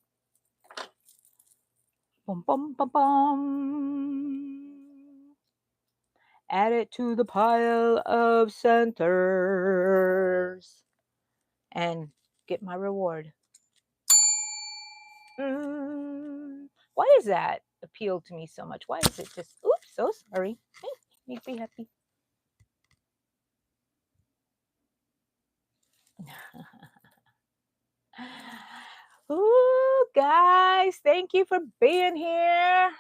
S1: Bum, bum, bum, bum. Add it to the pile of centers and get my reward. Why does that appeal to me so much? Why is it just, oops, so sorry. Make me happy. Ooh, guys, thank you for being here.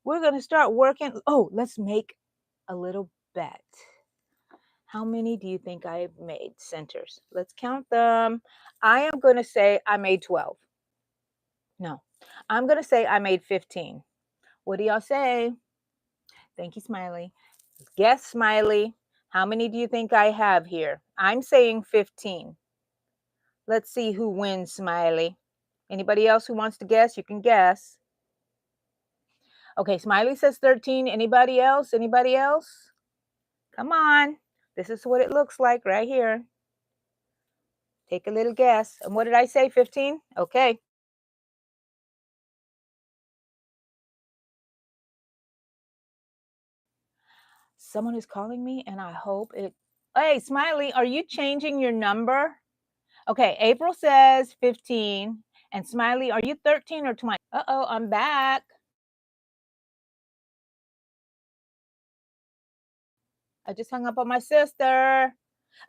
S1: We're going to start working. Oh, let's make a little bet. How many do you think I've made centers? Let's count them. I am going to say I made 12. No, I'm going to say I made 15. What do y'all say? Thank you, Smiley. Guess, Smiley. How many do you think I have here? I'm saying 15. Let's see who wins, Smiley. Anybody else who wants to guess? You can guess. Okay, Smiley says 13. Anybody else? Anybody else? Come on. This is what it looks like right here. Take a little guess. And what did I say? 15? Okay. Someone is calling me and I hope it. Hey, Smiley, are you changing your number? Okay, April says 15. And Smiley, are you 13 or 20? Uh-oh, I'm back. I just hung up on my sister.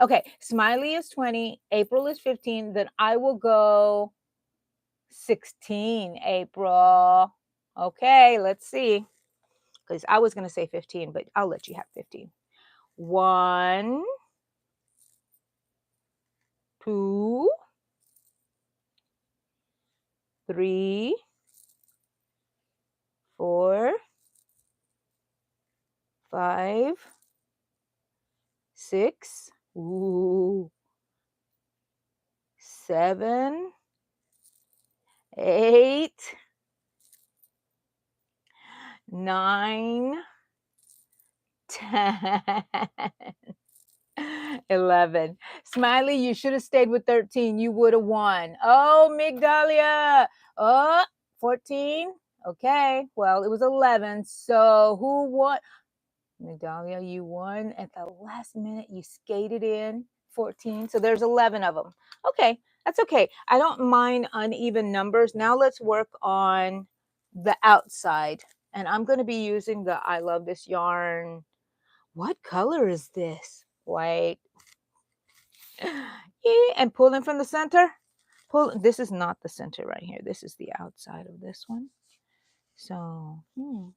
S1: Okay, Smiley is 20, April is 15, then I will go 16, April. Okay, let's see. Because I was going to say 15, but I'll let you have 15. 1, 2, 3, 4, 5, 6, ooh, 7, 8, 9, 10, 11. Smiley, you should have stayed with 13. You would have won. Oh, Migdalia. Oh, 14. Okay. Well, it was 11. So who won? Migdalia, you won at the last minute. You skated in 14. So there's 11 of them. Okay. That's okay. I don't mind uneven numbers. Now let's work on the outside. And I'm going to be using the I Love This Yarn. What color is this? White. And pulling from the center. Pull. This is not the center right here. This is the outside of this one. So, I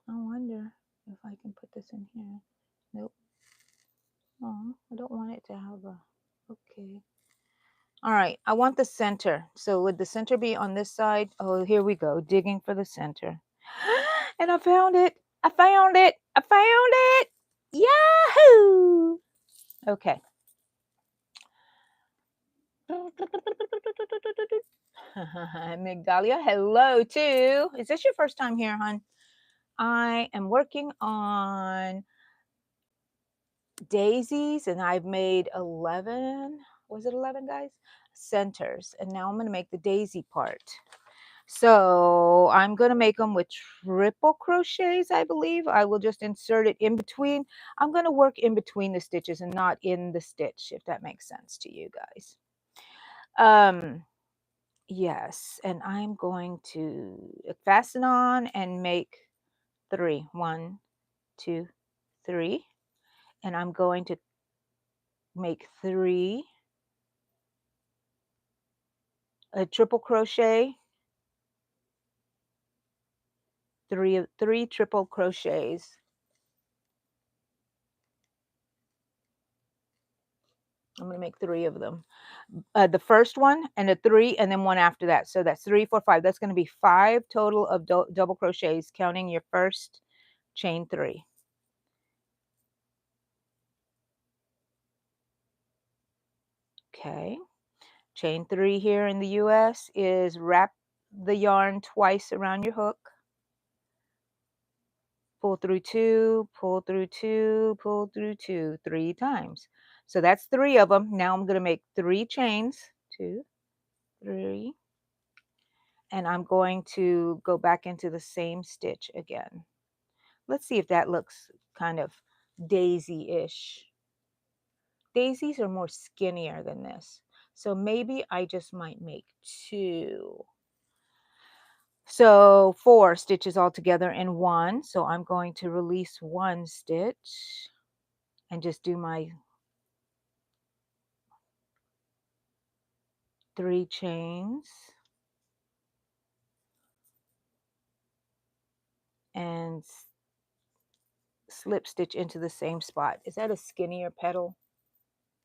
S1: wonder if I can put this in here. Nope. Oh, I don't want it to have a, okay. All right, I want the center. So would the center be on this side? Oh, here we go, digging for the center. And I found it. I found it. I found it. Yahoo! Okay. Migdalia, hello too. Is this your first time here, hon? I am working on daisies and I've made 11, was it 11 guys? Centers. And now I'm going to make the daisy part. So I'm going to make them with triple crochets, I believe. I will just insert it in between. I'm going to work in between the stitches and not in the stitch, if that makes sense to you guys. Yes, and I'm going to fasten on and make 3. 1, 2, 3. And I'm going to make 3 a triple crochet, 3 triple crochets. I'm going to make 3 of them. The first one and a 3 and then one after that. So that's 3, 4, 5. That's going to be 5 total of double crochets, counting your first chain 3. Okay. Chain 3 here in the US is wrap the yarn twice around your hook. Pull through 2, pull through 2, pull through 2, 3 times. So that's 3 of them. Now I'm going to make 3 chains. 2, 3. And I'm going to go back into the same stitch again. Let's see if that looks kind of daisy-ish. Daisies are more skinnier than this. So maybe I just might make 2. So 4 stitches all together in 1. So I'm going to release 1 stitch and just do my 3 chains and slip stitch into the same spot. Is that a skinnier petal?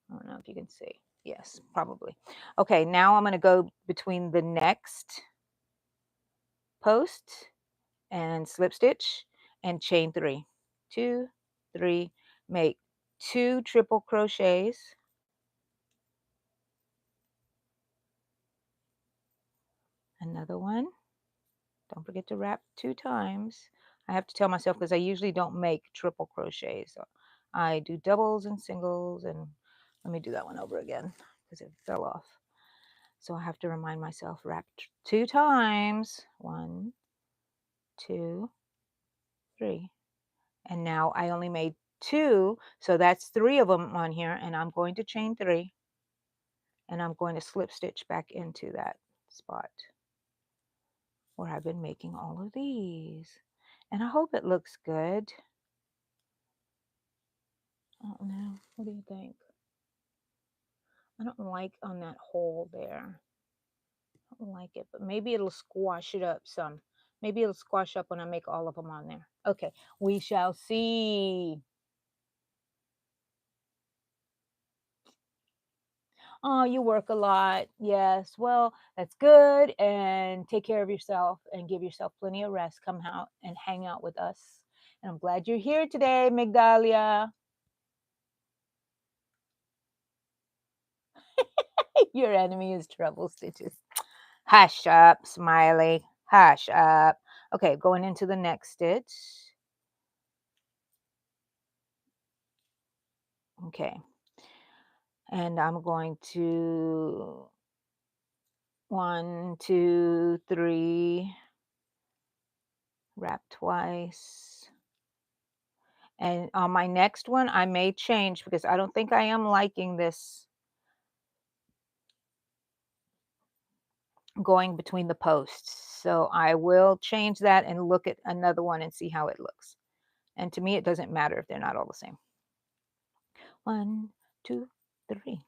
S1: I don't know if you can see. Yes, probably. Okay, now I'm going to go between the next post and slip stitch and chain 3. 2, 3, make 2 triple crochets. Another one. Don't forget to wrap 2 times. I have to tell myself because I usually don't make triple crochets. So I do doubles and singles, and let me do that one over again because it fell off. So I have to remind myself, wrap 2 times. 1, 2, 3. And now I only made 2, so that's 3 of them on here, and I'm going to chain 3, and I'm going to slip stitch back into that spot where I've been making all of these. And I hope it looks good. I don't know. What do you think? I don't like on that hole there. I don't like it, but maybe it'll squash it up some. Maybe it'll squash up when I make all of them on there. Okay, we shall see. Oh, you work a lot. Yes. Well, that's good. And take care of yourself and give yourself plenty of rest. Come out and hang out with us. And I'm glad you're here today, Migdalia. Your enemy is trouble, Stitches. Hush up, Smiley. Hush up. Okay, going into the next stitch. Okay. And I'm going to 1, 2, 3, wrap twice. And on my next one, I may change because I don't think I am liking this going between the posts. So I will change that and look at another one and see how it looks. And to me, it doesn't matter if they're not all the same. 1, 2, 3.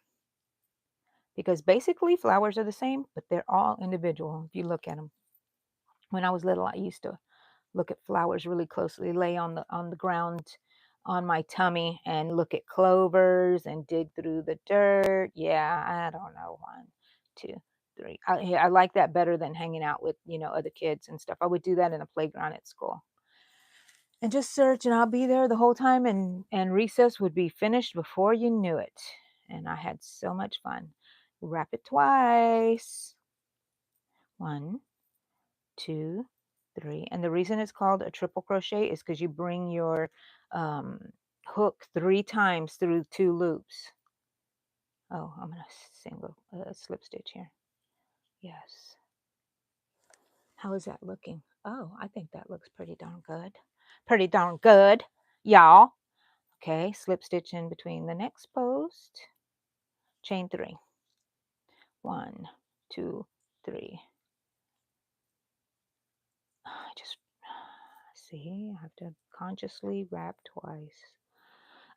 S1: Because basically flowers are the same, but they're all individual if you look at them. When I was little, I used to look at flowers really closely, lay on the ground on my tummy and look at clovers and dig through the dirt. Yeah, I don't know. 1, 2, 3. I like that better than hanging out with, other kids and stuff. I would do that in a playground at school and just search, and I'll be there the whole time, and recess would be finished before you knew it. And I had so much fun. Wrap it twice. 1, 2, 3. And the reason it's called a triple crochet is because you bring your hook 3 times through 2 loops. Oh, I'm going to single slip stitch here. Yes. How is that looking? Oh, I think that looks pretty darn good. Pretty darn good, y'all. Okay, slip stitch in between the next post. Chain 3. 1, 2, 3. I just see, I have to consciously wrap twice.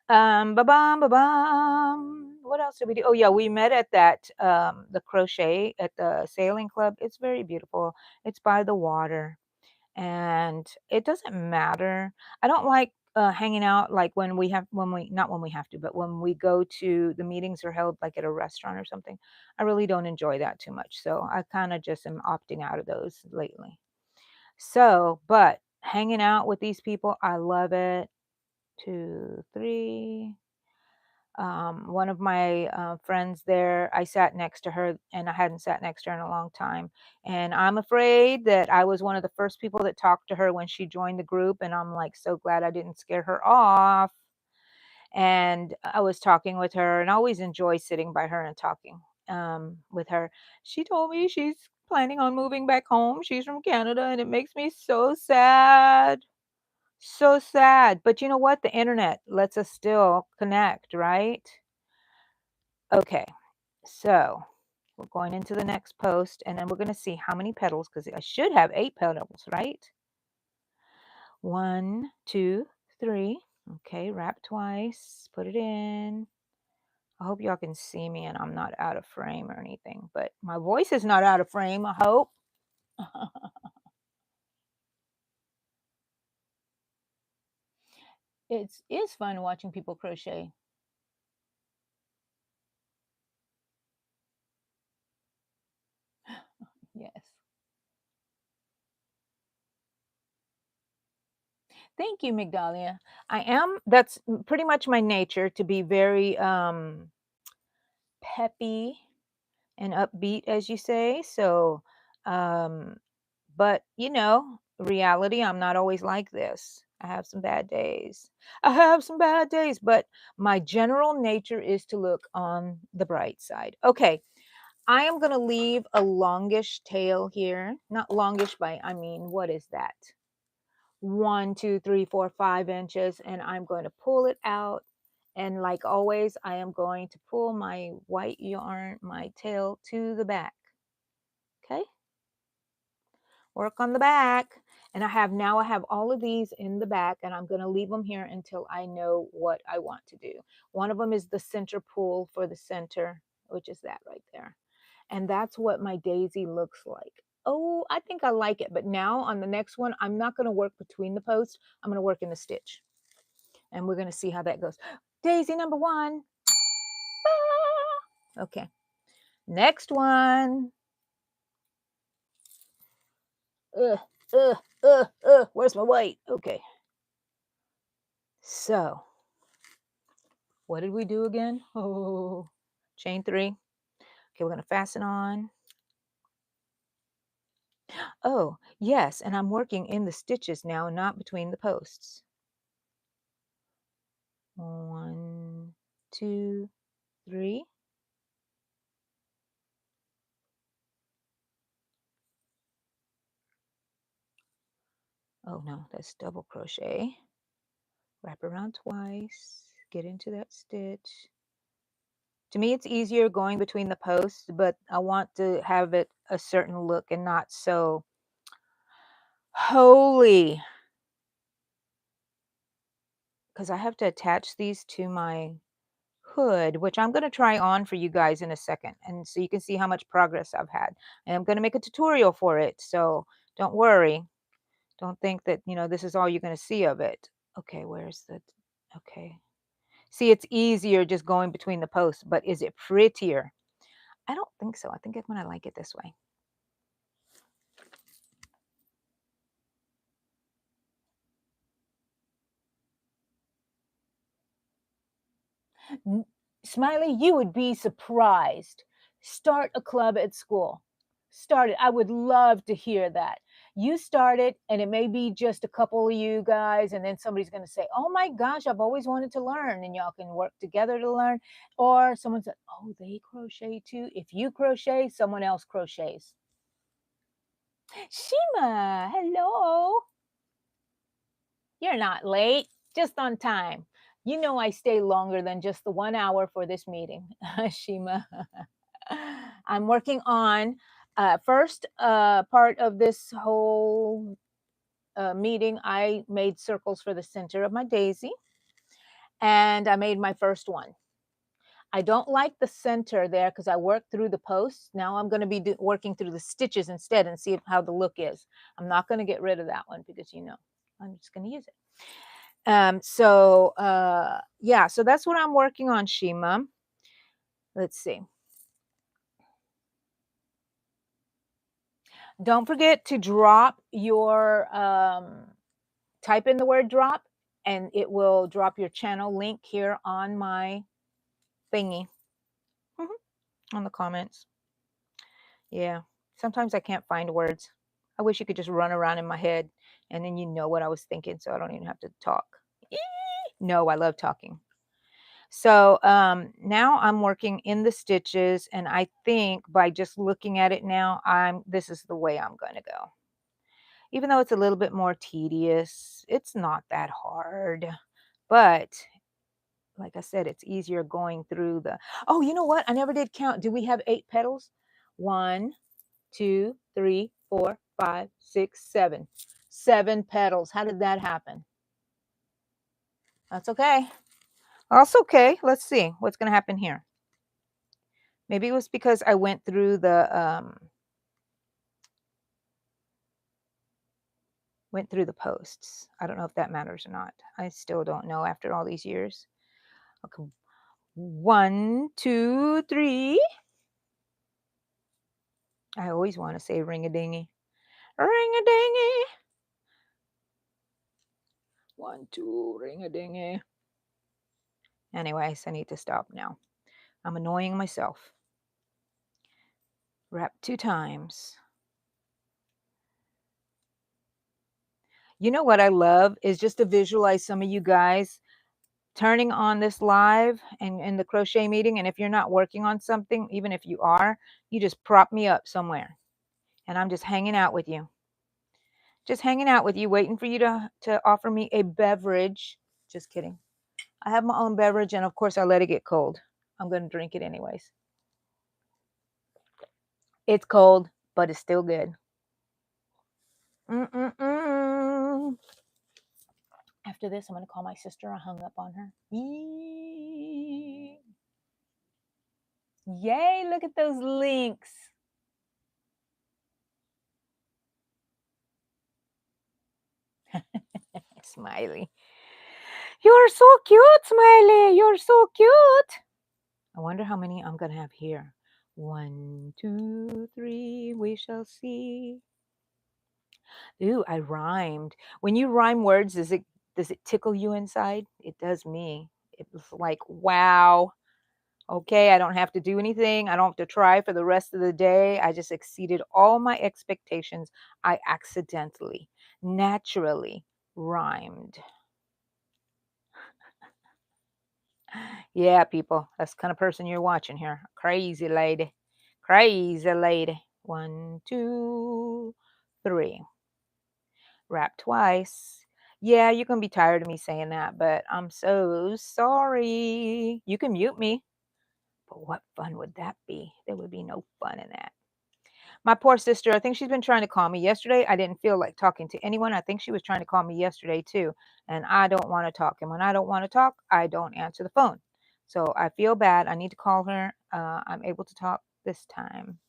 S1: Ba-bum, ba-bum. What else did we do? Oh yeah, we met at that the crochet at the sailing club. It's very beautiful. It's by the water, and it doesn't matter. I don't like hanging out like when we not when we have to, but when we go to the meetings are held like at a restaurant or something. I really don't enjoy that too much. So I kind of just am opting out of those lately. So, but hanging out with these people, I love it. 2, 3. One of my friends there, I sat next to her, and I hadn't sat next to her in a long time. And I'm afraid that I was one of the first people that talked to her when she joined the group. And I'm like so glad I didn't scare her off. And I was talking with her, and I always enjoy sitting by her and talking with her. She told me she's planning on moving back home. She's from Canada, and it makes me so sad. So sad. But you know what? The internet lets us still connect, right? Okay, so we're going into the next post, and then we're going to see how many petals, because I should have 8 petals, right? 1, 2, 3. Okay, wrap twice, put it in. I hope y'all can see me and I'm not out of frame or anything, but my voice is not out of frame, I hope. It is fun watching people crochet. Yes. Thank you, Migdalia. That's pretty much my nature to be very peppy and upbeat, as you say. So, um, but reality, I'm not always like this. I have some bad days. I have some bad days, but my general nature is to look on the bright side. Okay, I am going to leave a longish tail here. Not longish by, I mean, what is that? 1, 2, 3, 4, 5 inches, and I'm going to pull it out. And like always, I am going to pull my white yarn, my tail to the back. Okay. Work on the back. And now I have all of these in the back, and I'm going to leave them here until I know what I want to do. One of them is the center pull for the center, which is that right there. And that's what my daisy looks like. Oh, I think I like it. But now on the next one, I'm not going to work between the posts. I'm going to work in the stitch. And we're going to see how that goes. Daisy number one. Ah! Okay. Next one. Where's my white? Okay. So, what did we do again? Oh, chain 3. Okay, we're going to fasten on. Oh, yes, and I'm working in the stitches now, not between the posts. 1, 2, 3. Oh no, that's double crochet. Wrap around twice, get into that stitch. To me, it's easier going between the posts, but I want to have it a certain look and not so holy, because I have to attach these to my hood, which I'm going to try on for you guys in a second, and so you can see how much progress I've had. And I'm going to make a tutorial for it, so don't worry. Don't think that, this is all you're going to see of it. Okay, where's the... Okay. See, it's easier just going between the posts, but is it prettier? I don't think so. I think I'm going to like it this way. Smiley, you would be surprised. Start a club at school. Start it. I would love to hear that. You start it, and it may be just a couple of you guys, and then somebody's going to say, oh my gosh, I've always wanted to learn, and y'all can work together to learn. Or someone said, oh, they crochet too. If you crochet, someone else crochets. Shima, hello. You're not late, just on time. You know I stay longer than just the 1 hour for this meeting, Shima. I'm working on first part of this whole meeting. I made circles for the center of my daisy, and I made my first one. I don't like the center there because I worked through the posts. Now I'm going to be working through the stitches instead and see how the look is. I'm not going to get rid of that one because, I'm just going to use it. Yeah, so that's what I'm working on, Shima. Let's see. Don't forget to drop your, type in the word drop, and it will drop your channel link here on my thingy, on the comments. Yeah, sometimes I can't find words. I wish you could just run around in my head, and then you know what I was thinking, so I don't even have to talk. No, I love talking. So now I'm working in the stitches, and I think by just looking at it now, this is the way I'm going to go. Even though it's a little bit more tedious, it's not that hard. But like I said, it's easier going through the... Oh, you know what? I never did count. Do we have 8 petals? 1, 2, 3, 4, 5, 6, 7. 7 petals. How did that happen? That's okay. That's okay. Let's see what's going to happen here. Maybe it was because I went through the posts. I don't know if that matters or not. I still don't know after all these years. Okay. 1, 2, 3. I always want to say ring-a-dingy. Ring-a-dingy. 1, 2, ring-a-dingy. Anyways, I need to stop now. I'm annoying myself. Wrap 2 times. You know what I love is just to visualize some of you guys turning on this live and in the crochet meeting. And if you're not working on something, even if you are, you just prop me up somewhere. And I'm just hanging out with you. Just hanging out with you, waiting for you to offer me a beverage. Just kidding. I have my own beverage, and of course I let it get cold. I'm going to drink it anyways. It's cold, but it's still good. Mm-mm-mm. After this, I'm going to call my sister. I hung up on her. Yay, look at those links. Smiley. You're so cute, Smiley. You're so cute. I wonder how many I'm going to have here. 1, 2, 3. We shall see. Ooh, I rhymed. When you rhyme words, does it tickle you inside? It does me. It was like, wow. Okay, I don't have to do anything. I don't have to try for the rest of the day. I just exceeded all my expectations. I accidentally, naturally rhymed. Yeah, people, that's the kind of person you're watching here. Crazy lady. Crazy lady. 1, 2, 3. Wrap twice. Yeah, you're going to be tired of me saying that, but I'm so sorry. You can mute me. But what fun would that be? There would be no fun in that. My poor sister, I think she's been trying to call me yesterday. I didn't feel like talking to anyone. I think she was trying to call me yesterday too. And I don't want to talk. And when I don't want to talk, I don't answer the phone. So I feel bad. I need to call her. I'm able to talk this time.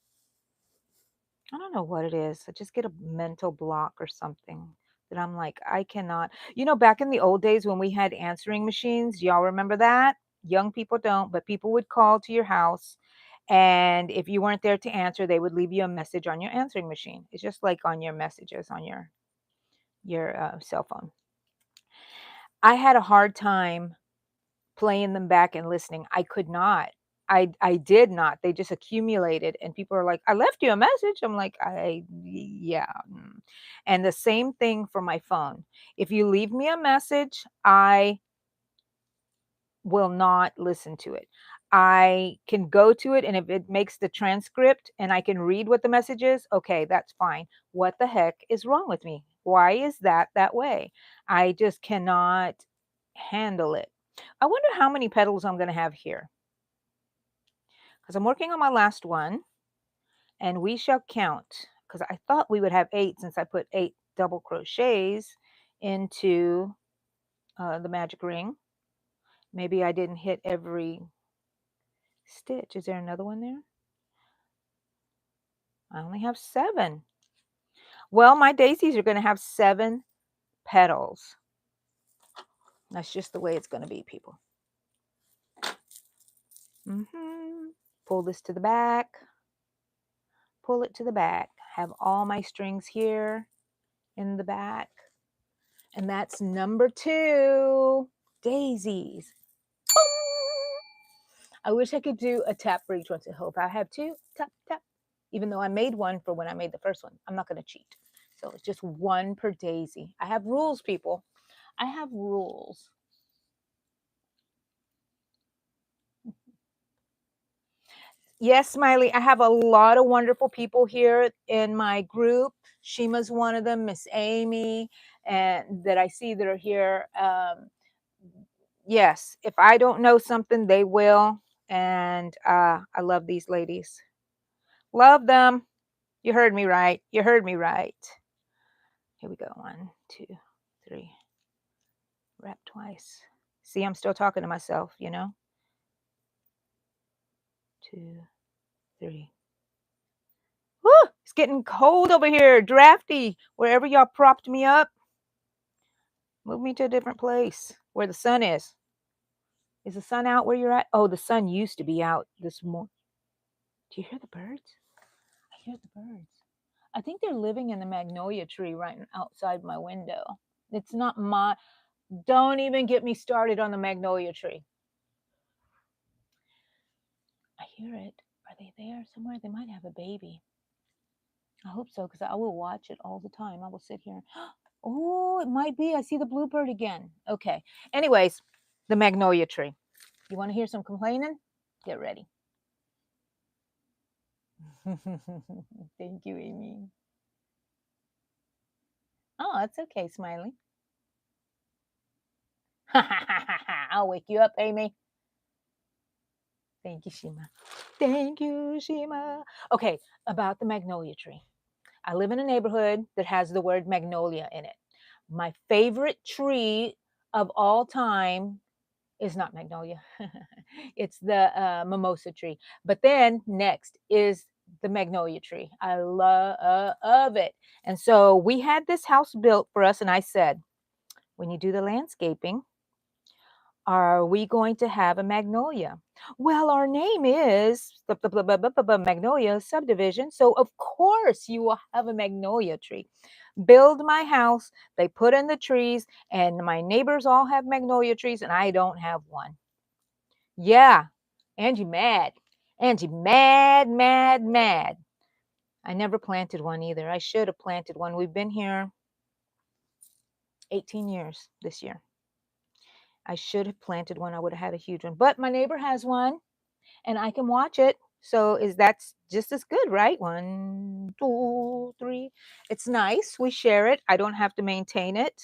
S1: I don't know what it is. I just get a mental block or something that I'm like, I cannot. Back in the old days when we had answering machines, y'all remember that? Young people don't, but people would call to your house. And if you weren't there to answer, they would leave you a message on your answering machine. It's just like on your messages on your cell phone. I had a hard time playing them back and listening. I could not. I did not. They just accumulated and people are like, "I left you a message." I'm like, yeah. And the same thing for my phone. If you leave me a message, I will not listen to it. I can go to it and if it makes the transcript and I can read what the message is, okay, that's fine. What the heck is wrong with me? Why is that way? I just cannot handle it. I wonder how many petals I'm going to have here because I'm working on my last one and we shall count because I thought we would have 8 since I put 8 double crochets into the magic ring. Maybe I didn't hit every stitch. Is there another one there? I only have 7. Well, my daisies are going to have 7 petals. That's just the way it's going to be, people. Pull this to the back. Pull it to the back. Have all my strings here in the back. And that's number 2, daisies. I wish I could do a tap for each one to help. I have 2, tap, tap. Even though I made one for when I made the first one. I'm not going to cheat. So it's just 1 per daisy. I have rules, people. I have rules. Yes, Smiley, I have a lot of wonderful people here in my group. Shima's one of them, Miss Amy, and that I see that are here. Yes, if I don't know something, they will. And I love these ladies. Love them. You heard me right. You heard me right. Here we go. 1, 2, 3. Wrap twice. See, I'm still talking to myself, 2, 3. Woo! It's getting cold over here, drafty. Wherever y'all propped me up, move me to a different place where the sun is. Is the sun out where you're at? Oh, the sun used to be out this morning. Do you hear the birds? I hear the birds. I think they're living in the magnolia tree right outside my window. It's not my. Don't even get me started on the magnolia tree. I hear it. Are they there somewhere? They might have a baby. I hope so because I will watch it all the time. I will sit here. Oh, it might be. I see the bluebird again. Okay. Anyways, the magnolia tree. You want to hear some complaining? Get ready. Thank you, Amy. Oh, that's okay, Smiley. I'll wake you up, Amy. Thank you, Shima. Thank you, Shima. Okay, about the magnolia tree. I live in a neighborhood that has the word magnolia in it. My favorite tree of all time is not magnolia. It's the mimosa tree. But then next is the magnolia tree. I love it. And so we had this house built for us, and I said, when you do the landscaping, are we going to have a magnolia? Well, our name is Magnolia Subdivision. So, of course, you will have a magnolia tree. Build my house, they put in the trees, and my neighbors all have magnolia trees, and I don't have one. Yeah, Angie mad. Angie mad, mad, mad. I never planted one either. I should have planted one. We've been here 18 years this year. I should have planted one. I would have had a huge one. But my neighbor has one and I can watch it. So is that's just as good, right? 1, 2, 3. It's nice. We share it. I don't have to maintain it.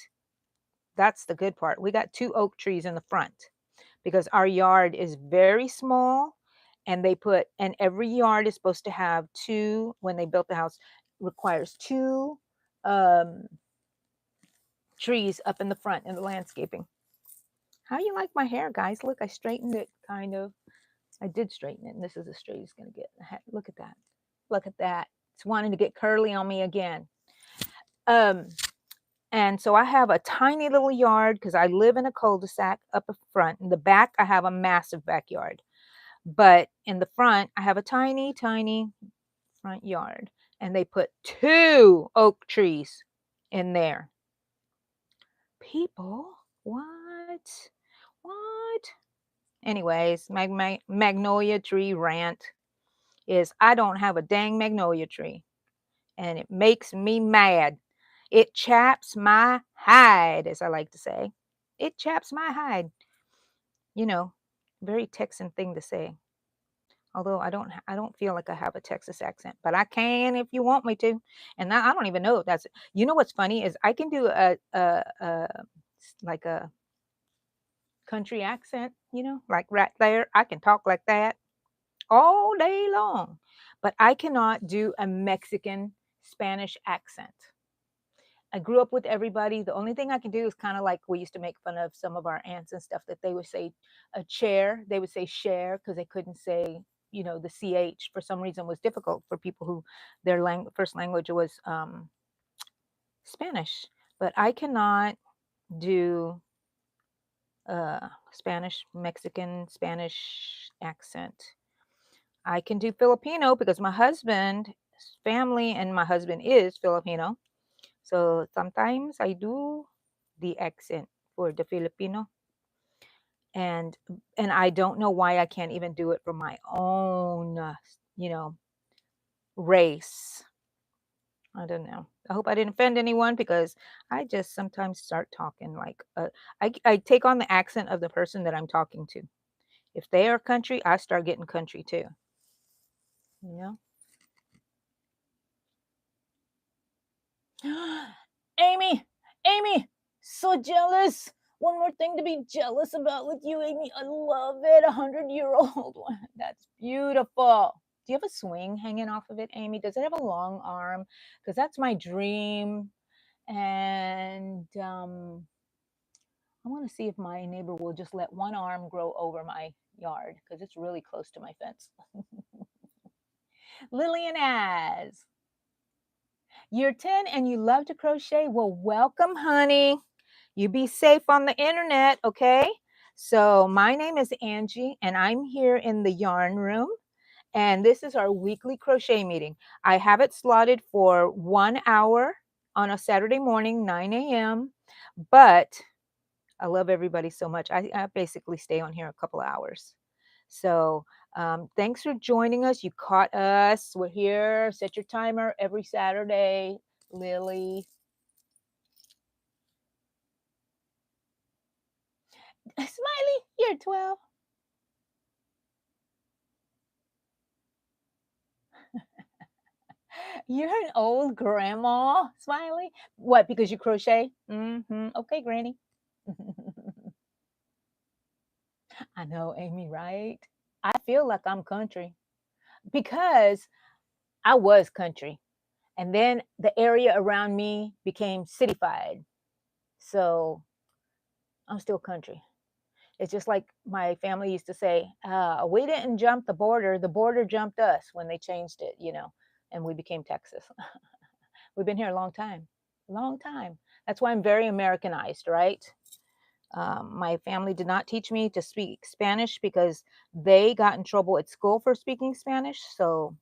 S1: That's the good part. We got 2 oak trees in the front because our yard is very small and every yard is supposed to have 2 when they built the house requires 2 um, trees up in the front in the landscaping. How you like my hair, guys? Look, I straightened it kind of. I did straighten it, and this is as straight as it's going to get. Look at that. Look at that. It's wanting to get curly on me again. And so I have a tiny little yard because I live in a cul-de-sac up front. In the back, I have a massive backyard. But in the front, I have a tiny, tiny front yard. And they put 2 oak trees in there. People, what? What? Anyways, my magnolia tree rant is I don't have a dang magnolia tree. And it makes me mad. It chaps my hide, as I like to say. It chaps my hide. You know, very Texan thing to say. Although I don't feel like I have a Texas accent, but I can if you want me to. And I don't even know if that's. You know what's funny is I can do like a country accent. Like right there, I can talk like that all day long, but I cannot do a Mexican Spanish accent. I grew up with everybody. The only thing I can do is kind of like we used to make fun of some of our aunts and stuff that they would say a chair. They would say share because they couldn't say, the CH for some reason was difficult for people who their first language was Spanish. But I cannot do Spanish, Mexican, Spanish accent. I can do Filipino because my husband's family and my husband is Filipino. So sometimes I do the accent for the Filipino. And I don't know why I can't even do it for my own, race. I don't know. I hope I didn't offend anyone because I just sometimes start talking like I take on the accent of the person that I'm talking to. If they are country, I start getting country too. You know? Amy, so jealous. One more thing to be jealous about with you, Amy. I love it. 100-year-old one. That's beautiful. Do you have a swing hanging off of it, Amy? Does it have a long arm? Because that's my dream. And I want to see if my neighbor will just let one arm grow over my yard because it's really close to my fence. Lillian Az, you're 10 and you love to crochet. Well, welcome, honey. You be safe on the internet, okay? So my name is Angie, and I'm here in the yarn room, and this is our weekly crochet meeting. I have it slotted for 1 hour on a Saturday morning, 9 a.m., but I love everybody so much. I basically stay on here a couple of hours. So thanks for joining us. You caught us. We're here. Set your timer every Saturday, Lily. Smiley, you're 12. You're an old grandma, Smiley. What, because you crochet? Okay, Granny. I know, Amy, right? I feel like I'm country because I was country. And then the area around me became cityfied. So I'm still country. It's just like my family used to say, we didn't jump the border jumped us when they changed it, and we became Texas. We've been here a long time, long time. That's why I'm very Americanized, right? My family did not teach me to speak Spanish because they got in trouble at school for speaking Spanish. So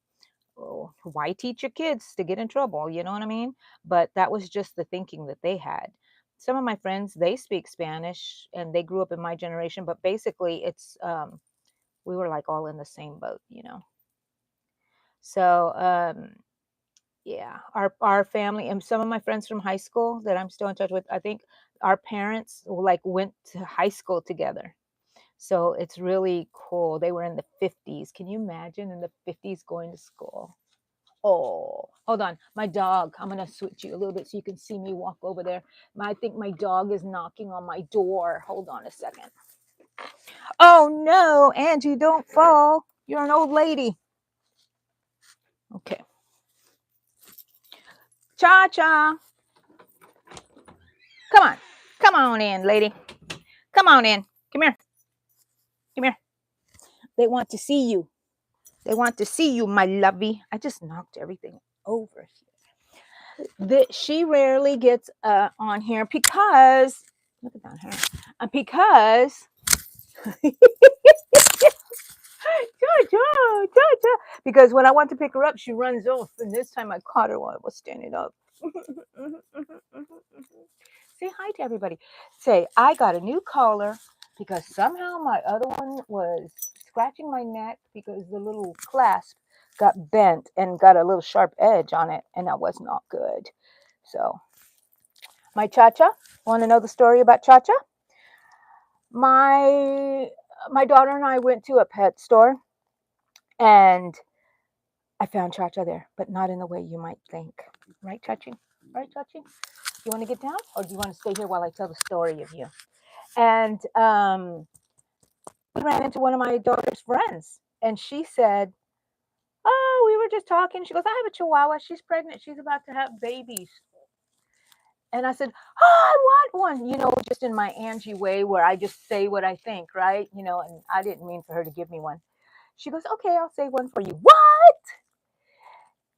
S1: why teach your kids to get in trouble? You know what I mean? But that was just the thinking that they had. Some of my friends, they speak Spanish and they grew up in my generation, but basically it's we were like all in the same boat. So yeah, our family and some of my friends from high school that I'm still in touch with, I think our parents like went to high school together. So it's really cool. They were in the 50s. Can you imagine in the 50s going to school? Oh, hold on. My dog. I'm going to switch you a little bit so you can see me walk over there. I think my dog is knocking on my door. Hold on a second. Oh, no, Angie, don't fall. You're an old lady. Okay. Cha-cha. Come on. Come on in, lady. Come on in. Come here. Come here. They want to see you. They want to see you, my lovey. I just knocked everything over here. She rarely gets on here because, look at that hair. Because, because when I want to pick her up, she runs off. And this time I caught her while I was standing up. Say hi to everybody. Say, I got a new collar because somehow my other one was scratching my neck because the little clasp got bent and got a little sharp edge on it, and that was not good. So, my Cha-Cha, want to know the story about Cha-Cha? My daughter and I went to a pet store, and I found Cha-Cha there, but not in the way you might think. Right, Chachi? Right, Chachi? You want to get down, or do you want to stay here while I tell the story of you? And we ran into one of my daughter's friends, and she said, "Oh, we were just talking." She goes, "I have a Chihuahua. She's pregnant. She's about to have babies." And I said, "Oh, I want one." Just in my Angie way, where I just say what I think, right? And I didn't mean for her to give me one. She goes, "Okay, I'll say one for you." What?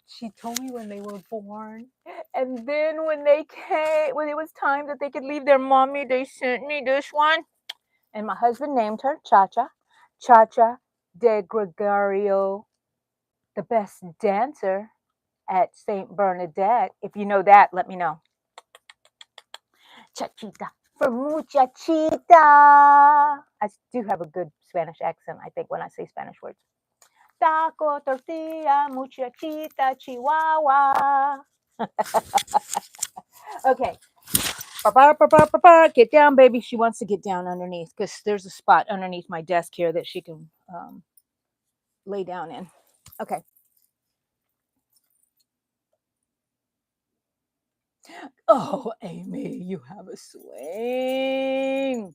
S1: She told me when they were born. And then when it was time that they could leave their mommy, they sent me this one. And my husband named her Cha-Cha. Cha-Cha de Gregorio, the best dancer at St. Bernadette. If you know that, let me know. Chachita for muchachita. I do have a good Spanish accent, I think, when I say Spanish words. Taco, tortilla, muchachita, chihuahua. Okay. Get down, baby. She wants to get down underneath because there's a spot underneath my desk here that she can lay down in. Okay. Oh, Amy, you have a swing.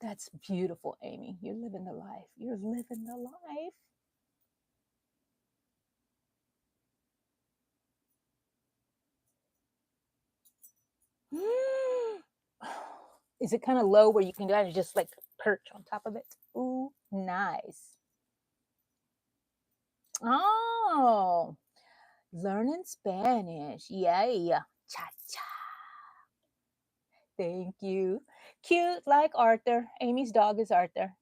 S1: That's beautiful, Amy. You're living the life. You're living the life. Is it kind of low where you can just like perch on top of it? Ooh, nice. Oh, learning Spanish. Yeah. Cha-cha. Thank you. Cute like Arthur. Amy's dog is Arthur.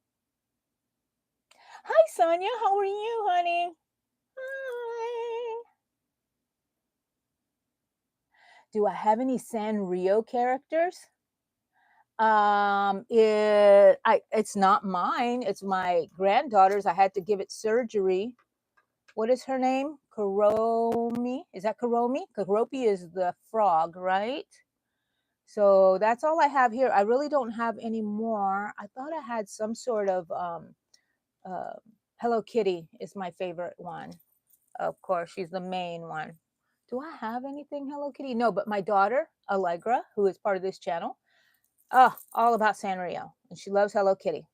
S1: Hi, Sonia. How are you, honey? Hi. Do I have any Sanrio characters? It's not mine. It's my granddaughter's. I had to give it surgery. What is her name? Karomi. Is that Karomi? Karopi is the frog, right? So that's all I have here. I really don't have any more. I thought I had some sort of uh, Hello Kitty is my favorite one. Of course, she's the main one. Do I have anything Hello Kitty? No, but my daughter, Allegra, who is part of this channel, all about Sanrio. And she loves Hello Kitty.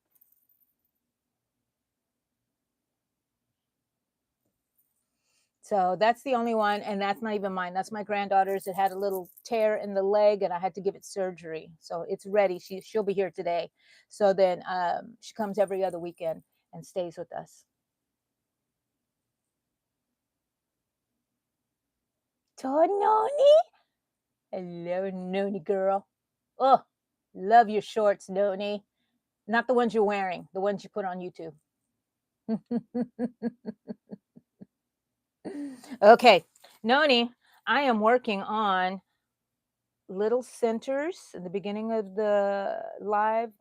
S1: So that's the only one, and that's not even mine. That's my granddaughter's. It had a little tear in the leg, and I had to give it surgery. So it's ready. She'll be here today. So then she comes every other weekend and stays with us. Noni? Hello, Noni girl. Oh, love your shorts, Noni. Not the ones you're wearing, the ones you put on YouTube. Okay, Noni, I am working on little centers in the beginning of the live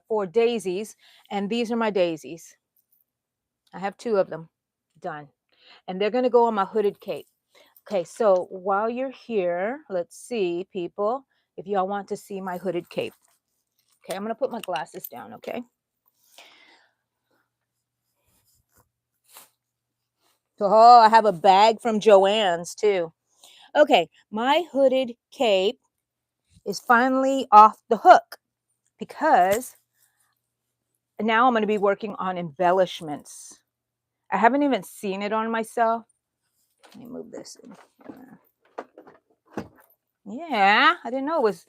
S1: for daisies, and these are my daisies. I have 2 of them done, and they're going to go on my hooded cape. Okay, so while you're here, let's see, people, if y'all want to see my hooded cape. Okay, I'm going to put my glasses down, okay? Oh, I have a bag from Joann's too. Okay, my hooded cape is finally off the hook because now I'm going to be working on embellishments. I haven't even seen it on myself. Let me move this in. Yeah, I didn't know it was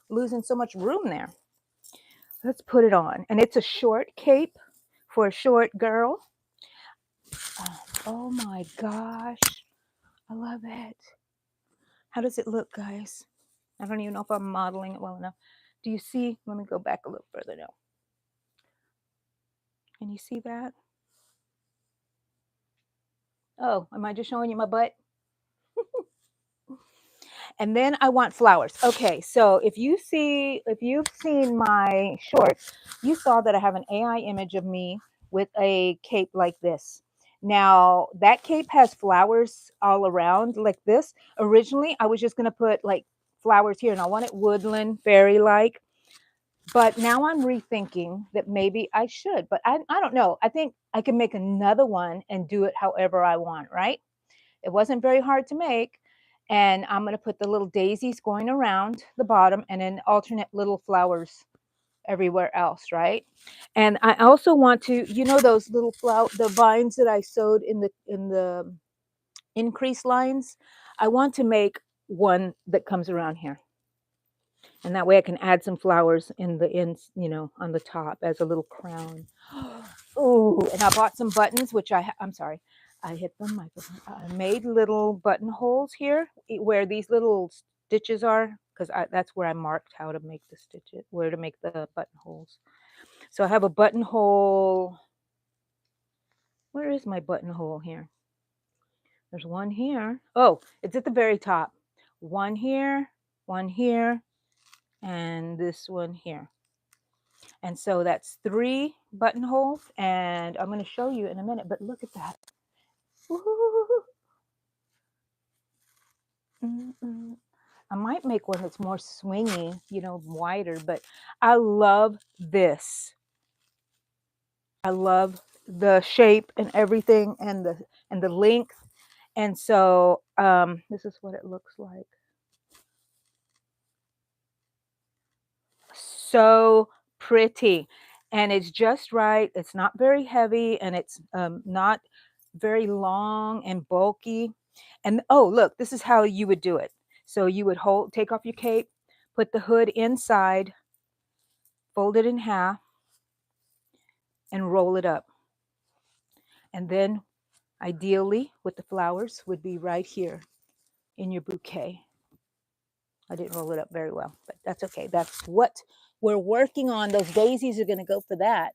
S1: losing so much room there. Let's put it on. And it's a short cape for a short girl. Oh my gosh. I love it. How does it look, guys? I don't even know if I'm modeling it well enough. Do you see? Let me go back a little further now. Can you see that? Oh, am I just showing you my butt? And then I want flowers. Okay, so if you've seen my shorts, you saw that I have an AI image of me with a cape like this. Now, that cape has flowers all around like this. Originally, I was just going to put like flowers here, and I want it woodland, fairy-like. But now I'm rethinking that maybe I should, but I don't know. I think I can make another one and do it however I want, right? It wasn't very hard to make. And I'm going to put the little daisies going around the bottom and then alternate little flowers everywhere else, right? And I also want to, those little the vines that I sewed in the increase lines. I want to make one that comes around here. And that way I can add some flowers in the ends, on the top as a little crown. Oh, and I bought some buttons, which I'm sorry, I hit the microphone. I made little buttonholes here where these little stitches are, because that's where I marked how to make the stitches, where to make the buttonholes. So I have a buttonhole. Where is my buttonhole here? There's one here. Oh, it's at the very top. One here, and this one here. And so that's 3 buttonholes, and I'm going to show you in a minute, but look at that. I might make one that's more swingy, wider, but I love this. I love the shape and everything and the length. And so this is what it looks like. So pretty, and it's just right. It's not very heavy, and it's not very long and bulky. And oh, look, this is how you would do it. So you would take off your cape, put the hood inside, fold it in half, and roll it up. And then ideally with the flowers would be right here in your bouquet. I didn't roll it up very well, but that's okay. That's what we're working on. Those daisies are going to go for that.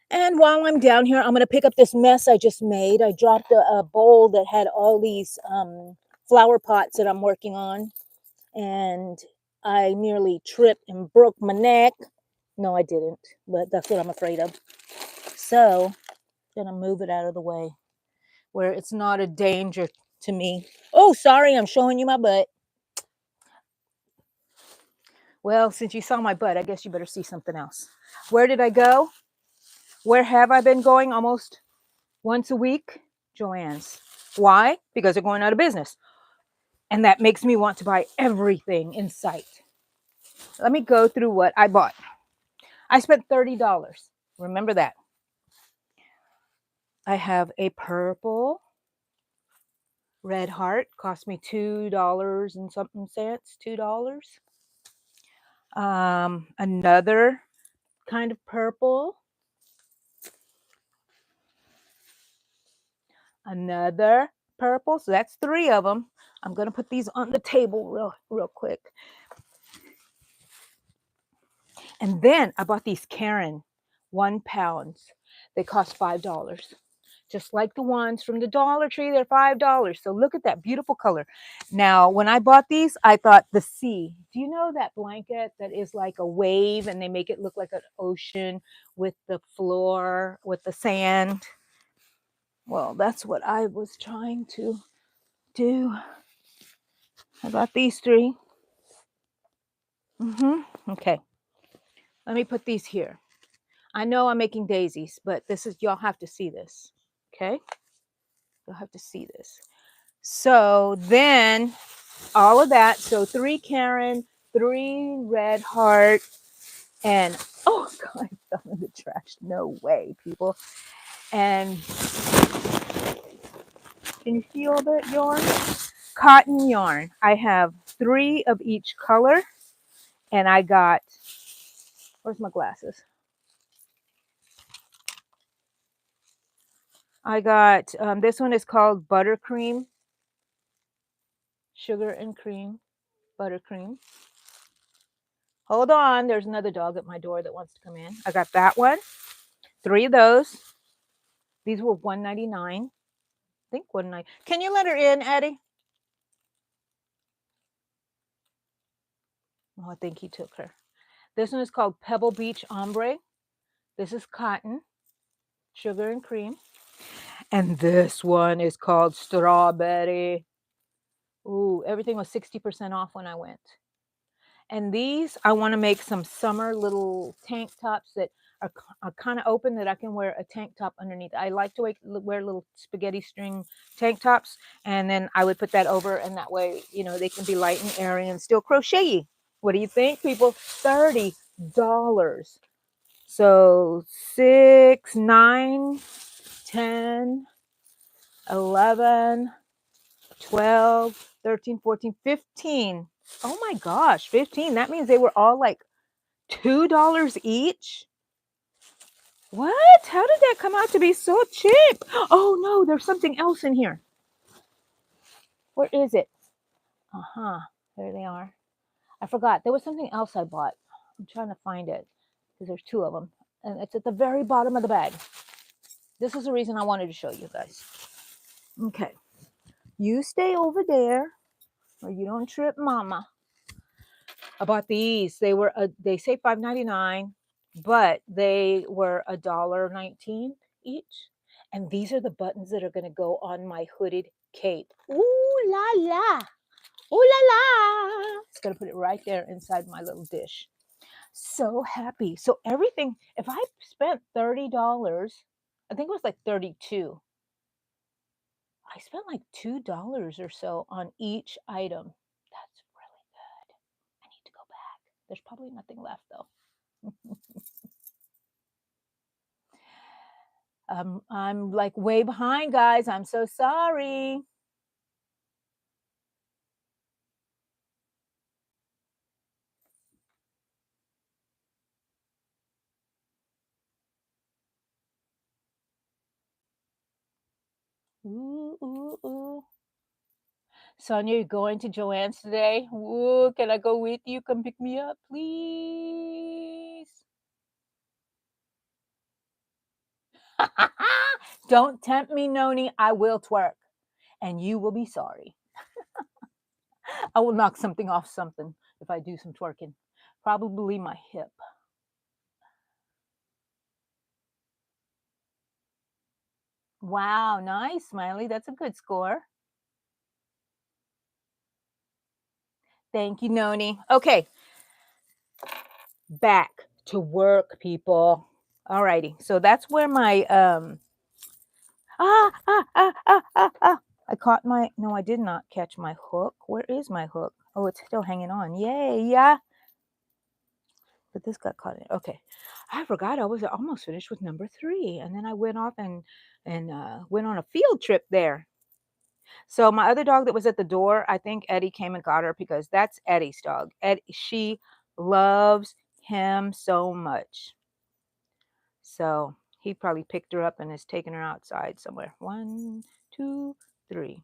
S1: And while I'm down here, I'm going to pick up this mess I just made. I dropped a bowl that had all these flower pots that I'm working on. And I nearly tripped and broke my neck. No, I didn't, but that's what I'm afraid of. So I'm going to move it out of the way where it's not a danger to me. Oh, sorry, I'm showing you my butt. Well, since you saw my butt, I guess you better see something else. Where did I go? Where have I been going almost once a week? Joann's. Why? Because they're going out of business. And that makes me want to buy everything in sight. Let me go through what I bought. I spent $30. Remember that. I have a purple red heart cost me $2 and something cents, $2. Another kind of purple, another purple. So that's 3 of them. I'm going to put these on the table real quick. And then I bought these Karen 1 pounds. They cost $5. Just like the ones from the Dollar Tree, they're $5. So look at that beautiful color. Now, when I bought these, I thought the sea. Do you know that blanket that is like a wave and they make it look like an ocean with the floor, with the sand? Well, that's what I was trying to do. I got these 3. Okay. Let me put these here. I know I'm making daisies, but this is, y'all have to see this. Okay? You'll have to see this. So then all of that. So 3 Karen, 3 red heart, and oh God, I fell in the trash. No way, people. And can you see all that yarn? Cotton yarn. I have 3 of each color, and I got, where's my glasses? I got, this one is called Buttercream, sugar and cream, buttercream. Hold on, there's another dog at my door that wants to come in. I got that one, 3 of those. These were $1.99. I think $1.99. Can you let her in, Eddie? Oh, I think he took her. This one is called Pebble Beach Ombre. This is cotton, sugar and cream. And this one is called Strawberry. Ooh, everything was 60% off when I went. And these, I want to make some summer little tank tops that are kind of open that I can wear a tank top underneath. I like to wear little spaghetti string tank tops, and then I would put that over, and that way, you know, they can be light and airy and still crochet-y. What do you think, people? $30. So 6, 9, 10, 11, 12, 13, 14, 15. Oh my gosh, 15. That means they were all like $2 each. What? How did that come out to be so cheap? Oh no, there's something else in here. Where is it? There they are. I forgot. There was something else I bought. I'm trying to find it because there's 2 of them. And it's at the very bottom of the bag. This is the reason I wanted to show you guys. Okay. You stay over there or you don't trip mama. I bought these. They were they say $5.99, but they were $1.19 each. And these are the buttons that are going to go on my hooded cape. Ooh la la. Ooh la la. It's going to put it right there inside my little dish. So happy. So everything, if I spent $30, I think it was like 32. I spent like $2 or so on each item. That's really good. I need to go back. There's probably nothing left though. I'm like way behind, guys. I'm so sorry. Ooh, ooh, ooh. Sonia, you're going to Joanne's today? Ooh, can I go with you? Come pick me up, please. Don't tempt me, Noni. I will twerk, and you will be sorry. I will knock something off something if I do some twerking. Probably my hip. Wow, nice, Smiley. That's a good score. Thank you, Noni. Okay, back to work, people. All righty. So that's where my I caught my, no, I did not catch my hook. Where is my hook? Oh, it's still hanging on. Yay, yeah. But this got caught in it. Okay. I forgot I was almost finished with number 3. And then I went off and went on a field trip there. So my other dog that was at the door, I think Eddie came and got her because that's Eddie's dog. She loves him so much. So he probably picked her up and is taking her outside somewhere. 1, 2, 3.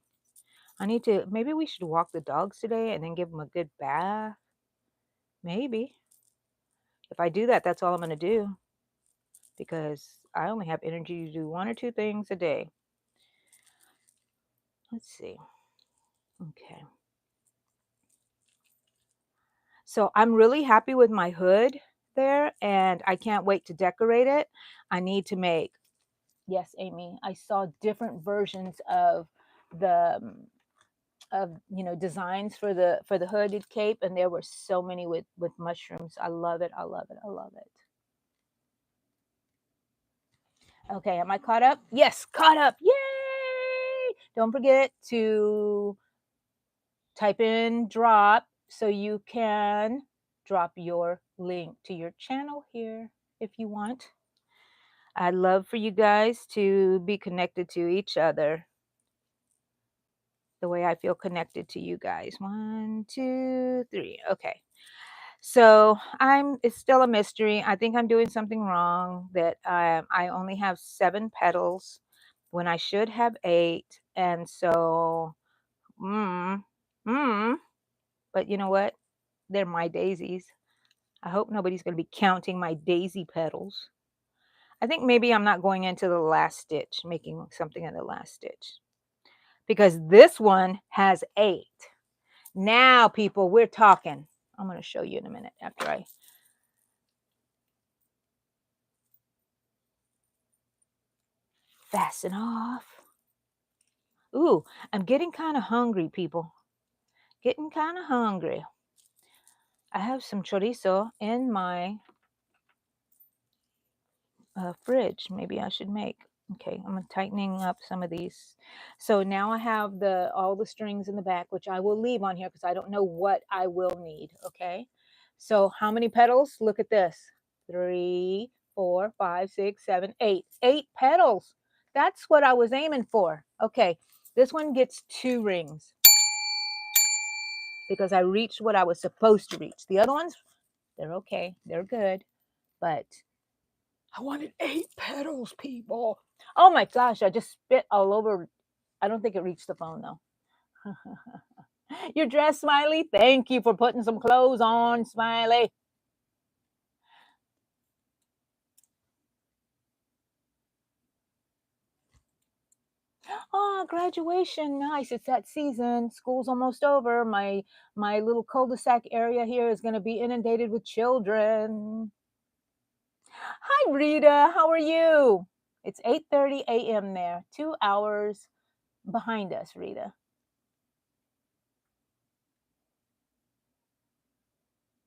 S1: I need to, maybe we should walk the dogs today and then give them a good bath. Maybe. If I do that, that's all I'm going to do because I only have energy to do 1 or 2 things a day. Let's see. Okay. So I'm really happy with my hood there and I can't wait to decorate it. I need to make, yes, Amy, I saw different versions of the designs for the hooded cape, and there were so many with mushrooms. I love it. I love it. I love it. Okay, am I caught up? Yes, caught up. Yay! Don't forget to type in drop so you can drop your link to your channel here if you want. I'd love for you guys to be connected to each other the way I feel connected to you guys. 1, 2, 3. Okay. So it's still a mystery. I think I'm doing something wrong that I only have 7 petals when I should have 8. And so, but you know what? They're my daisies. I hope nobody's going to be counting my daisy petals. I think maybe I'm not going into the last stitch, making something in the last stitch because this one has 8. Now, people, we're talking. I'm going to show you in a minute after I fasten off. Ooh, I'm getting kind of hungry, people. Getting kind of hungry. I have some chorizo in my fridge. Maybe I should make. Okay, I'm tightening up some of these. So now I have all the strings in the back, which I will leave on here because I don't know what I will need. Okay, so how many petals? Look at this. 3, 4, 5, 6, 7, 8. 8 petals. That's what I was aiming for. Okay, this one gets 2 rings because I reached what I was supposed to reach. The other ones, they're okay. They're good. But I wanted 8 petals, people. Oh my gosh, I just spit all over. I don't think it reached the phone though. You're dressed, Smiley. Thank you for putting some clothes on, Smiley. Oh, graduation. Nice. It's that season. School's almost over. My little cul-de-sac area here is going to be inundated with children. Hi, Rita. How are you? It's 8:30 a.m. there. 2 hours behind us, Rita.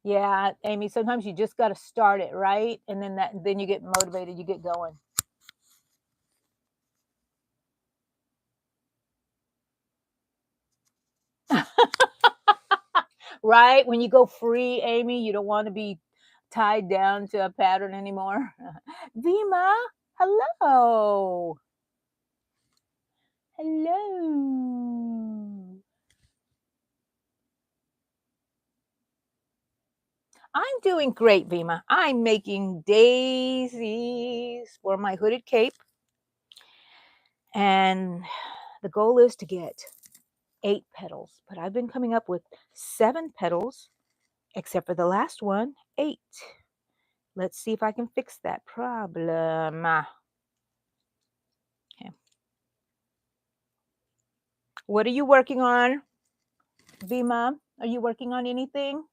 S1: Yeah, Amy, sometimes you just got to start it, right? And then you get motivated, you get going. Right? When you go free, Amy, you don't want to be tied down to a pattern anymore. Vima, hello. Hello. I'm doing great, Vima. I'm making daisies for my hooded cape. And the goal is to get 8 petals, but I've been coming up with 7 petals, except for the last one, 8. Let's see if I can fix that problem. Okay. What are you working on, Vima? Are you working on anything?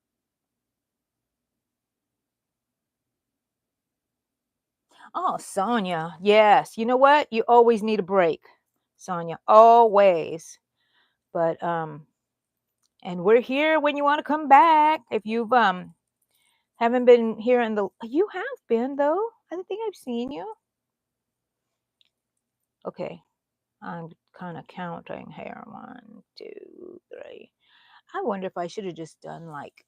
S1: Oh, Sonia. Yes. You know what? You always need a break, Sonia. Always. But and we're here when you want to come back. If you've haven't been here you have been though. I don't think I've seen you. Okay. I'm kind of counting here. 1, 2, 3. I wonder if I should have just done like,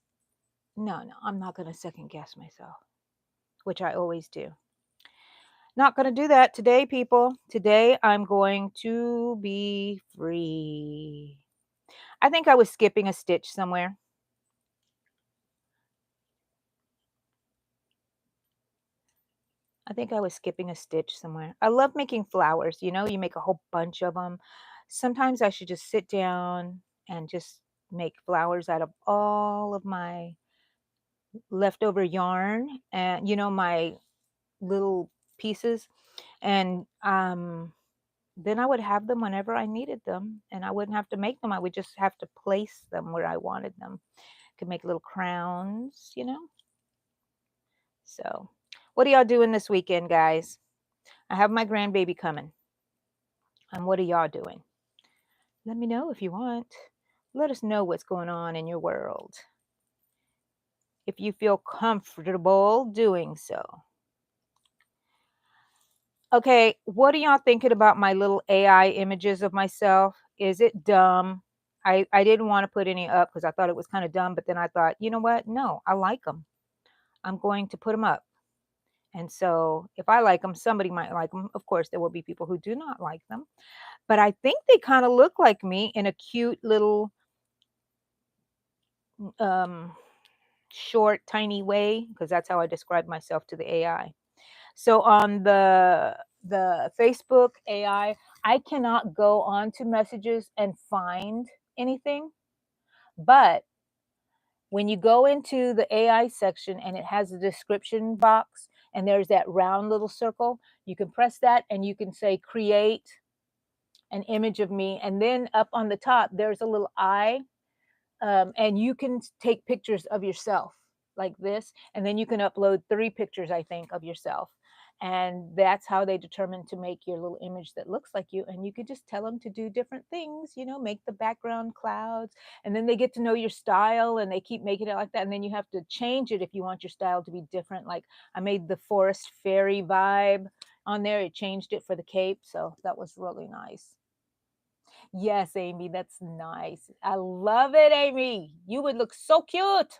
S1: no, I'm not going to second guess myself, which I always do. Not going to do that today, people. Today I'm going to be free. I think I was skipping a stitch somewhere. I think I was skipping a stitch somewhere. I love making flowers. You know, you make a whole bunch of them. Sometimes I should just sit down and just make flowers out of all of my leftover yarn and, you know, my little pieces. And then I would have them whenever I needed them, and I wouldn't have to make them. I would just have to place them where I wanted them. Could make little crowns, you know. So, what are y'all doing this weekend, guys? I have my grandbaby coming. And what are y'all doing? Let me know if you want. Let us know what's going on in your world. If you feel comfortable doing so. Okay, what are y'all thinking about my little AI images of myself? Is it dumb? I didn't want to put any up because I thought it was kind of dumb, but then I thought, you know what? No, I like them. I'm going to put them up. And so if I like them, somebody might like them. Of course, there will be people who do not like them. But I think they kind of look like me in a cute little um, short, tiny way, because that's how I describe myself to the AI. So on the Facebook AI, I cannot go on to messages and find anything. But when you go into the AI section and it has a description box and there's that round little circle, you can press that and you can say create an image of me. And then up on the top, there's a little eye, and you can take pictures of yourself like this, and then you can upload 3 pictures, I think, of yourself, and that's how they determine to make your little image that looks like you. And you could just tell them to do different things, you know, make the background clouds, and then they get to know your style and they keep making it like that, and then you have to change it if you want your style to be different. Like I made the forest fairy vibe on there, it changed it for the cape, so that was really nice. Yes, Amy, that's nice. I love it, Amy. You would look so cute.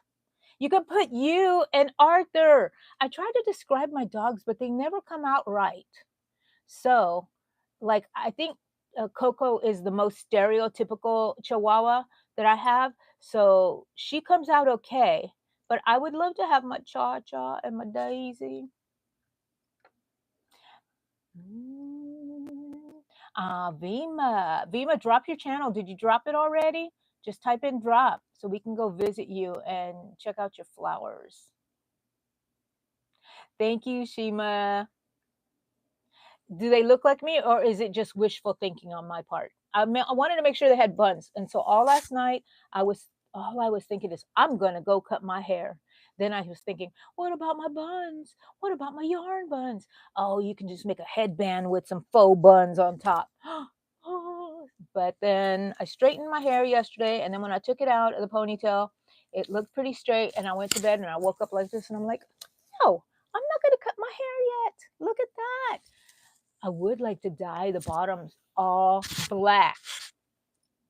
S1: You could put you and Arthur. I try to describe my dogs, but they never come out right. So, like, I think Coco is the most stereotypical Chihuahua that I have. So she comes out okay. But I would love to have my Cha Cha and my Daisy. Vima. Vima, drop your channel. Did you drop it already? Just type in drop so we can go visit you and check out your flowers. Thank you, Shima. Do they look like me or is it just wishful thinking on my part? I wanted to make sure they had buns. And so all last night, all I was thinking is, I'm going to go cut my hair. Then I was thinking, what about my buns? What about my yarn buns? Oh, you can just make a headband with some faux buns on top. But then I straightened my hair yesterday. And then when I took it out of the ponytail, it looked pretty straight. And I went to bed and I woke up like this. And I'm like, no, I'm not going to cut my hair yet. Look at that. I would like to dye the bottoms all black.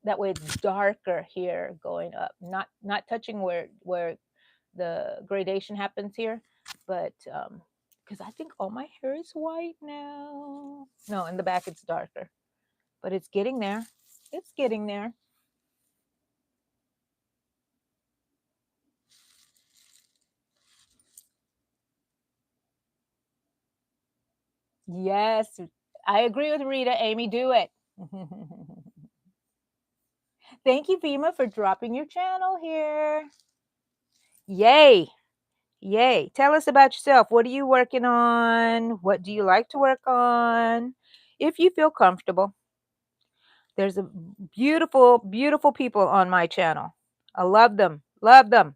S1: That way it's darker here going up, not touching where the gradation happens here, but because I think all my hair is white now. No, in the back it's darker, but it's getting there. It's getting there. Yes, I agree with Rita. Amy, do it. Thank you, Vima, for dropping your channel here. Yay. Yay. Tell us about yourself. What are you working on? What do you like to work on? If you feel comfortable. There's a beautiful, beautiful people on my channel. I love them. Love them.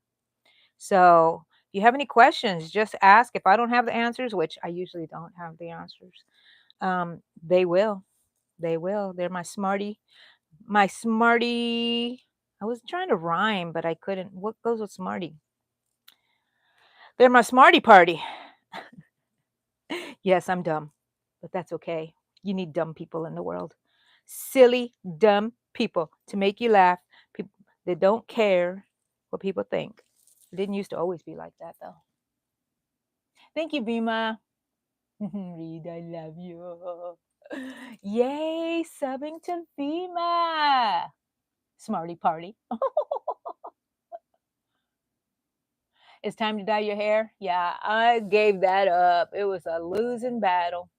S1: So if you have any questions, just ask. If I don't have the answers, which I usually don't have the answers, they will. They will. They're my smarty. My smarty. I was trying to rhyme, but I couldn't. What goes with smarty? They're my smarty party. Yes, I'm dumb, but that's okay. You need dumb people in the world. Silly, dumb people to make you laugh. People that don't care what people think. It didn't used to always be like that, though. Thank you, Bima. Reed, I love you. Yay, subbing to Vima. Smarty party. It's time to dye your hair. Yeah, I gave that up. It was a losing battle.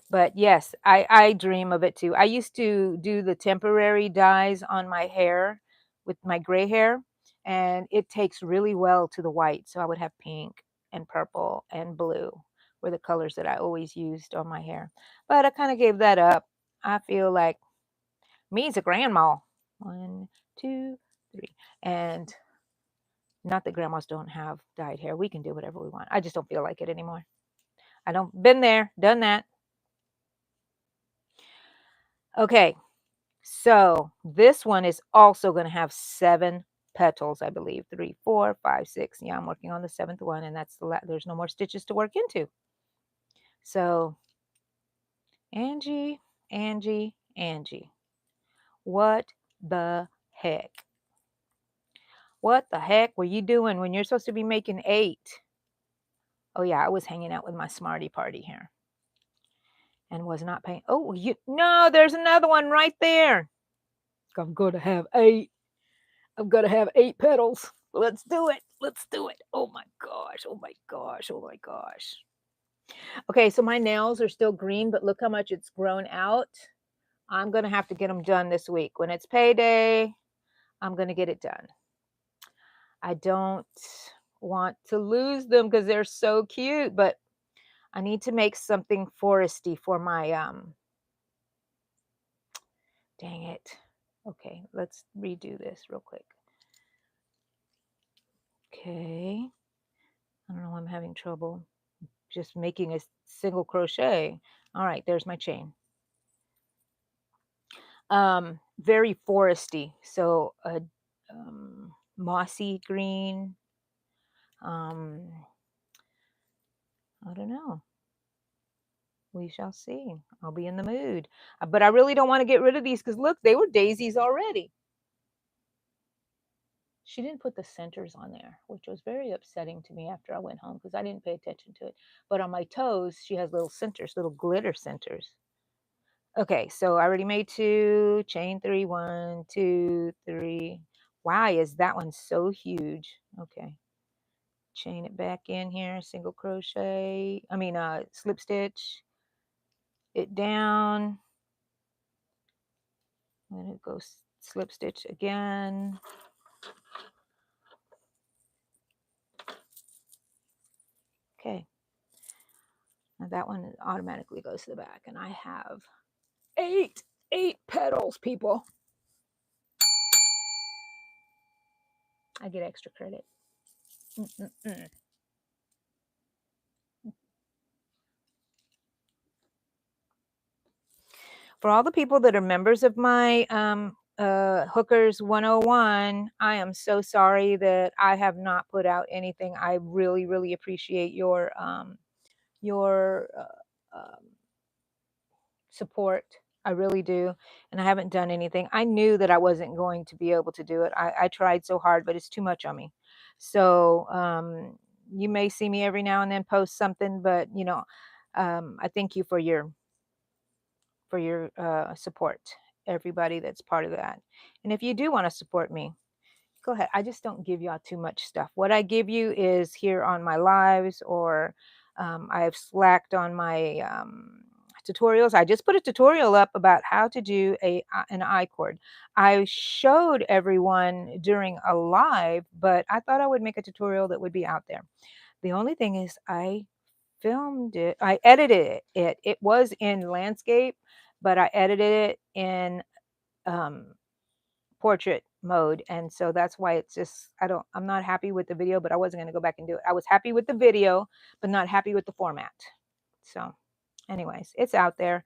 S1: But yes, I dream of it too. I used to do the temporary dyes on my hair with my gray hair, and it takes really well to the white. So I would have pink and purple and blue were the colors that I always used on my hair. But I kind of gave that up. I feel like me's a grandma. One, two, three. And not that grandmas don't have dyed hair. We can do whatever we want. I just don't feel like it anymore. I don't been there, done that. Okay. So this one is also going to have 7 petals, I believe. 3, 4, 5, 6. Yeah, I'm working on the 7th one, and that's there's no more stitches to work into. So Angie, Angie, Angie, what the heck? What the heck were you doing when you're supposed to be making 8? Oh yeah, I was hanging out with my smarty party here and was not paying. Oh, no, there's another one right there. I'm going to have 8. I'm going to have 8 petals. Let's do it. Let's do it. Oh my gosh. Oh my gosh. Oh my gosh. Okay, so my nails are still green, but look how much it's grown out. I'm going to have to get them done this week. When it's payday, I'm going to get it done. I don't want to lose them because they're so cute, but I need to make something foresty for my, dang it. Okay, let's redo this real quick. Okay. I don't know why I'm having trouble just making a single crochet. All right, there's my chain. Very foresty. So a mossy green. I don't know. We shall see. I'll be in the mood. But I really don't want to get rid of these because look, they were daisies already. She didn't put the centers on there, which was very upsetting to me after I went home because I didn't pay attention to it. But on my toes, she has little centers, little glitter centers. Okay, so I already made 2, chain 3, 1, 2, 3. Why is that one so huge? Okay, chain it back in here, single crochet, slip stitch it down. I'm gonna go slip stitch again. Okay, now that one automatically goes to the back, and I have 8 petals, people. I get extra credit. For all the people that are members of my Hookers 101, I am so sorry that I have not put out anything. I really, really appreciate your support. I really do. And I haven't done anything. I knew that I wasn't going to be able to do it. I tried so hard, but it's too much on me. So you may see me every now and then post something, but I thank you for your support, everybody that's part of that. And if you do want to support me, go ahead. I just don't give y'all too much stuff. What I give you is here on my lives, or I've slacked on my tutorials. I just put a tutorial up about how to do an I-cord. I showed everyone during a live, but I thought I would make a tutorial that would be out there. The only thing is I filmed it. I edited it. It was in landscape, but I edited it in portrait mode, and so that's why it's just I'm not happy with the video, but I wasn't going to go back and do it. I was happy with the video, but not happy with the format. So anyways, it's out there.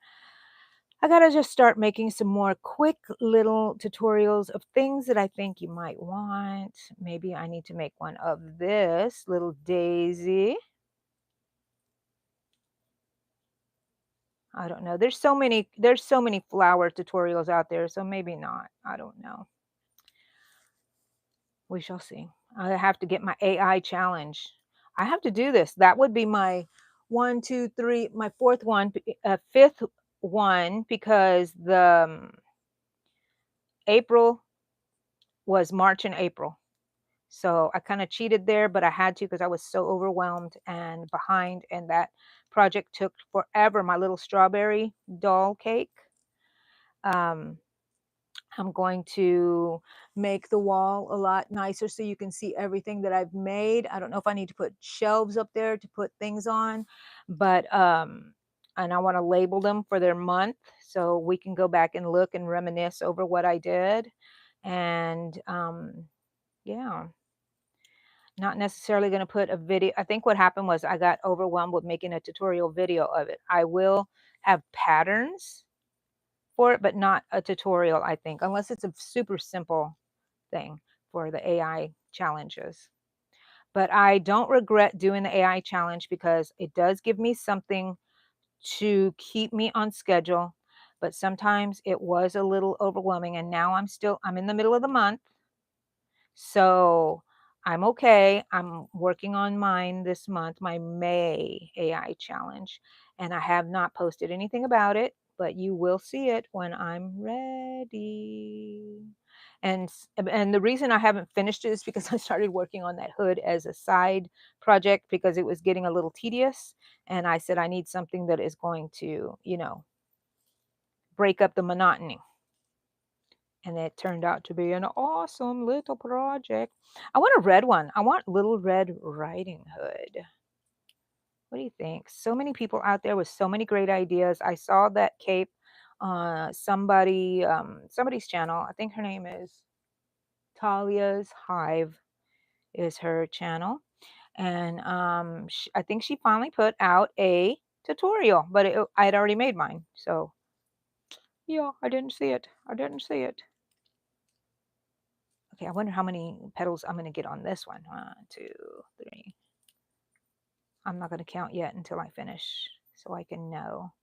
S1: I gotta just start making some more quick little tutorials of things that I think you might want. Maybe I need to make one of this little daisy. I don't know. There's so many flower tutorials out there, so maybe not. I don't know. We shall see. I have to get my AI challenge. I have to do this. That would be my one, two, three, my fourth one, fifth one, because the April was March and April. So I kind of cheated there, but I had to because I was so overwhelmed and behind, and that project took forever. My little strawberry doll cake. Um, I'm going to make the wall a lot nicer so you can see everything that I've made. I don't know if I need to put shelves up there to put things on, but and I want to label them for their month so we can go back and look and reminisce over what I did. And yeah, not necessarily going to put a video. I think what happened was I got overwhelmed with making a tutorial video of it. I will have patterns for it, but not a tutorial, I think, unless it's a super simple thing for the AI challenges. But I don't regret doing the AI challenge because it does give me something to keep me on schedule. But sometimes it was a little overwhelming, and now I'm in the middle of the month. So I'm okay. I'm working on mine this month, my May AI challenge, and I have not posted anything about it, but you will see it when I'm ready. And the reason I haven't finished it is because I started working on that hood as a side project because it was getting a little tedious, and I said I need something that is going to, break up the monotony. And it turned out to be an awesome little project. I want a red one. I want Little Red Riding Hood. What do you think? So many people out there with so many great ideas. I saw that cape somebody's channel. I think her name is Talia's Hive is her channel. And I think she finally put out a tutorial, but I had already made mine. So yeah, I didn't see it. I didn't see it. Okay, I wonder how many petals I'm going to get on this one. 1, 2, 3. I'm not going to count yet until I finish so I can know.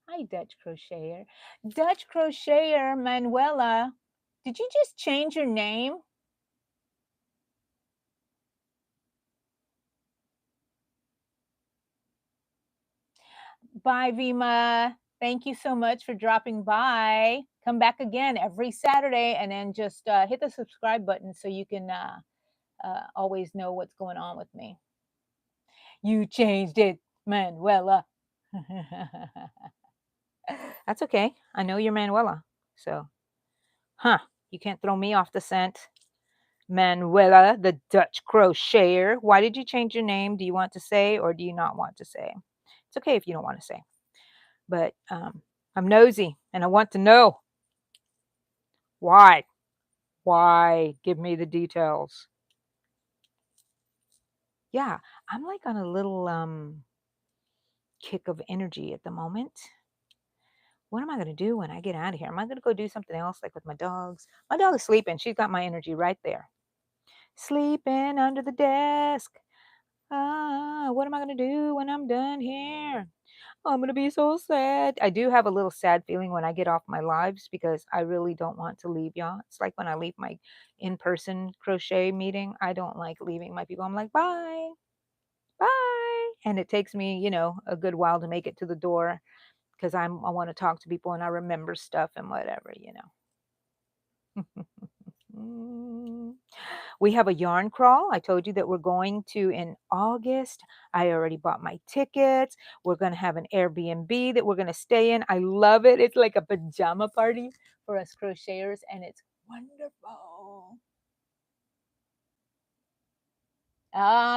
S1: Hi, Dutch Crocheter. Dutch Crocheter Manuela, did you just change your name? Bye, Vima. Thank you so much for dropping by. Come back again every Saturday, and then just hit the subscribe button so you can always know what's going on with me. You changed it, Manuela. That's okay. I know you're Manuela. So, you can't throw me off the scent. Manuela, the Dutch crocheter. Why did you change your name? Do you want to say or do you not want to say? It's okay if you don't want to say. But I'm nosy and I want to know. Why? Why? Give me the details. Yeah, I'm like on a little kick of energy at the moment. What am I going to do when I get out of here? Am I going to go do something else like with my dogs? My dog is sleeping. She's got my energy right there. Sleeping under the desk. What am I going to do when I'm done here? I'm going to be so sad. I do have a little sad feeling when I get off my lives because I really don't want to leave y'all. It's like when I leave my in-person crochet meeting, I don't like leaving my people. I'm like, bye, bye. And it takes me, a good while to make it to the door because I want to talk to people and I remember stuff and whatever. Mm. We have a yarn crawl. I told you that we're going to in August. I already bought my tickets. We're going to have an Airbnb that we're going to stay in. I love it. It's like a pajama party for us crocheters, and it's wonderful.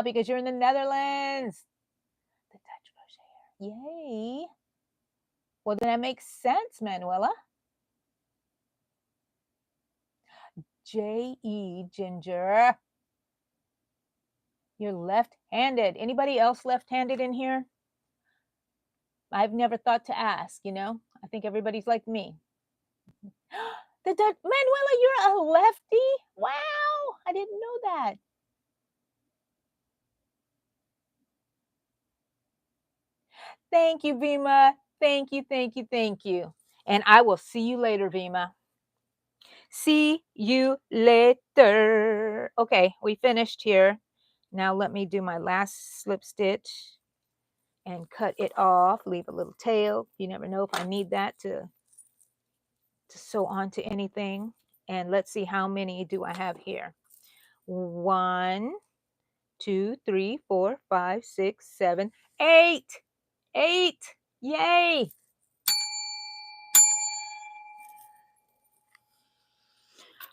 S1: Because you're in the Netherlands. The Dutch crocheter. Yay. Well, then that makes sense, Manuela. J.E. Ginger. You're left-handed. Anybody else left-handed in here? I've never thought to ask, I think everybody's like me. Manuela, you're a lefty? Wow, I didn't know that. Thank you, Vima. Thank you, thank you, thank you. And I will see you later, Vima. See you later. Okay, we finished here. Now let me do my last slip stitch and cut it off. Leave a little tail. You never know if I need that to sew onto anything. And let's see, how many do I have here? 1, 2, 3, 4, 5, 6, 7, 8. 8. Yay.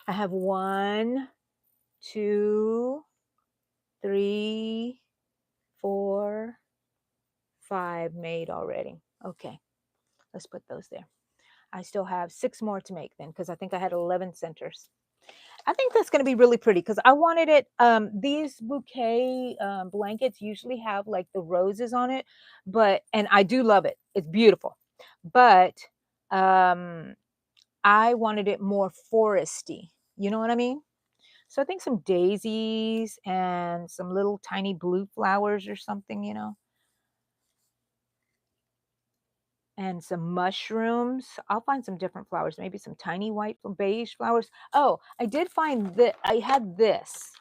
S1: I have 1, 2, 3, 4, 5 made already. Okay, let's put those there. I still have 6 more to make then, because I think I had 11 centers. I think that's going to be really pretty because I wanted it. These bouquet blankets usually have like the roses on it, and I do love it. It's beautiful, but um, I wanted it more foresty. You know what I mean? So I think some daisies and some little tiny blue flowers or something, and some mushrooms. I'll find some different flowers, maybe some tiny white beige flowers. Oh, I did find that I had this.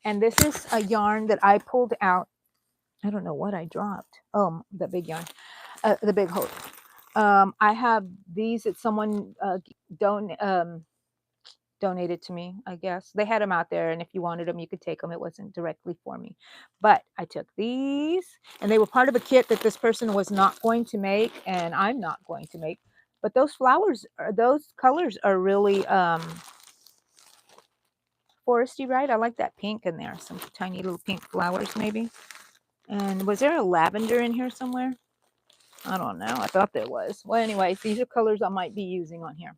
S1: And this is a yarn that I pulled out. I don't know what I dropped. Oh, the big yarn, the big hook. I have these that someone donated to me, I guess. They had them out there, and if you wanted them, you could take them. It wasn't directly for me. But I took these, and they were part of a kit that this person was not going to make, and I'm not going to make. But those colors are really foresty, right? I like that pink in there. Some tiny little pink flowers, maybe. And was there a lavender in here somewhere? I don't know. I thought there was. Well, anyways, these are colors I might be using on here.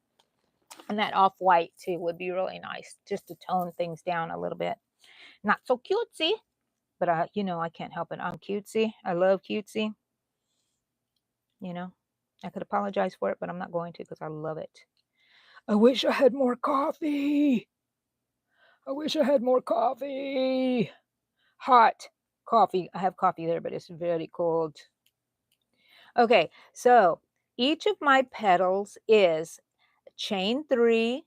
S1: And that off-white, too, would be really nice, just to tone things down a little bit. Not so cutesy, but I can't help it. I'm cutesy. I love cutesy. I could apologize for it, but I'm not going to because I love it. I wish I had more coffee. I wish I had more coffee. Hot coffee. I have coffee there, but it's very cold. Okay, so each of my petals is chain 3,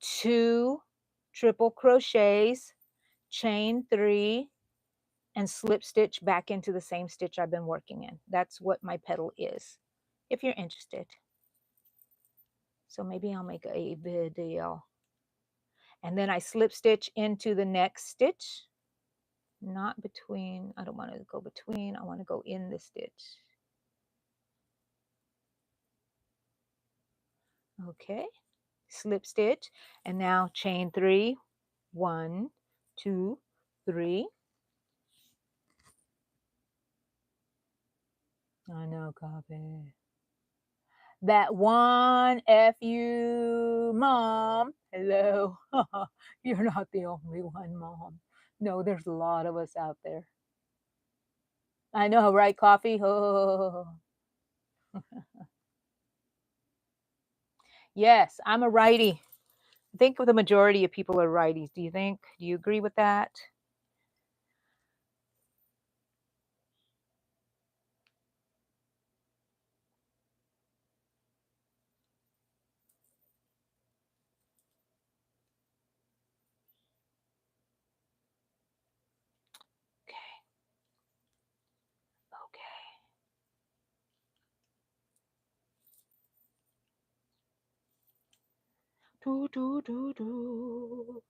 S1: 2 triple crochets, chain 3, and slip stitch back into the same stitch I've been working in. That's what my petal is, if you're interested. So maybe I'll make a video. And then I slip stitch into the next stitch. Not between. I don't want to go between. I want to go in the stitch. Okay. Slip stitch, and now chain 3. 1, 2, 3. I know, copy. That one FU, Mom. Hello. You're not the only one, Mom. No, there's a lot of us out there. I know, right, Coffee? Oh. Yes, I'm a righty. I think the majority of people are righties. Do you think? Do you agree with that? Okay. Okay. Do, do, do, do.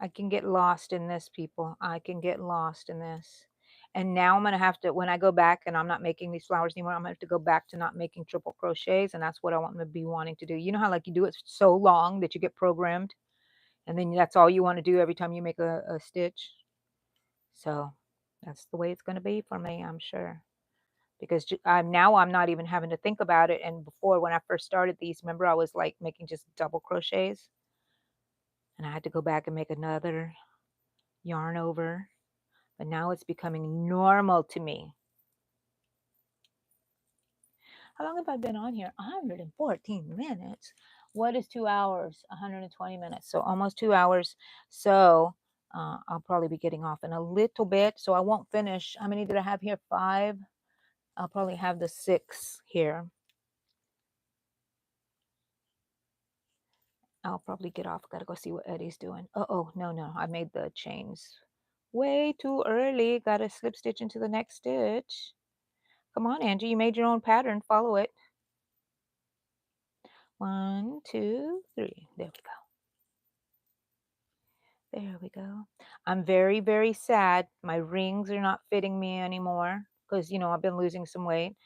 S1: I can get lost in this, people. I can get lost in this. And now I'm going to have to, when I go back and I'm not making these flowers anymore, I'm going to have to go back to not making triple crochets. And that's what I want to be wanting to do. You know how like you do it so long that you get programmed and then that's all you want to do every time you make a stitch. So that's the way it's going to be for me, I'm sure. Because now I'm not even having to think about it. And before, when I first started these, remember I was like making just double crochets and I had to go back and make another yarn over. But now it's becoming normal to me. How long have I been on here? 114 minutes. What is 2 hours? 120 minutes. So almost 2 hours. So I'll probably be getting off in a little bit. So I won't finish. How many did I have here? 5. I'll probably have the 6 here. I'll probably get off. Gotta go see what Eddie's doing. Oh, no. I made the chains way too early. Gotta slip stitch into the next stitch. Come on, Angie. You made your own pattern. Follow it. 1, 2, 3. There we go. There we go. I'm very, very sad. My rings are not fitting me anymore because, I've been losing some weight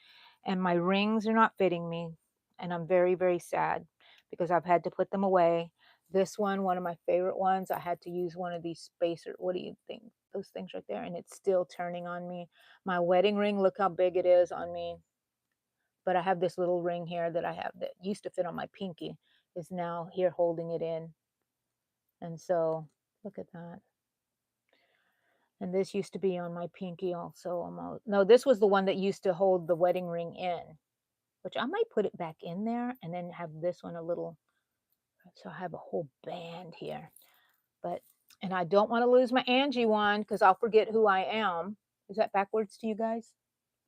S1: and my rings are not fitting me. And I'm very, very sad because I've had to put them away. This one of my favorite ones, I had to use one of these spacer. What do you think? Those things right there. And it's still turning on me. My wedding ring, look how big it is on me. But I have this little ring here that I have that used to fit on my pinky, is now here holding it in. And so look at that. And this used to be on my pinky also almost. No, this was the one that used to hold the wedding ring in, which I might put it back in there and then have this one a little. So I have a whole band here. And I don't want to lose my Angie one because I'll forget who I am. Is that backwards to you guys?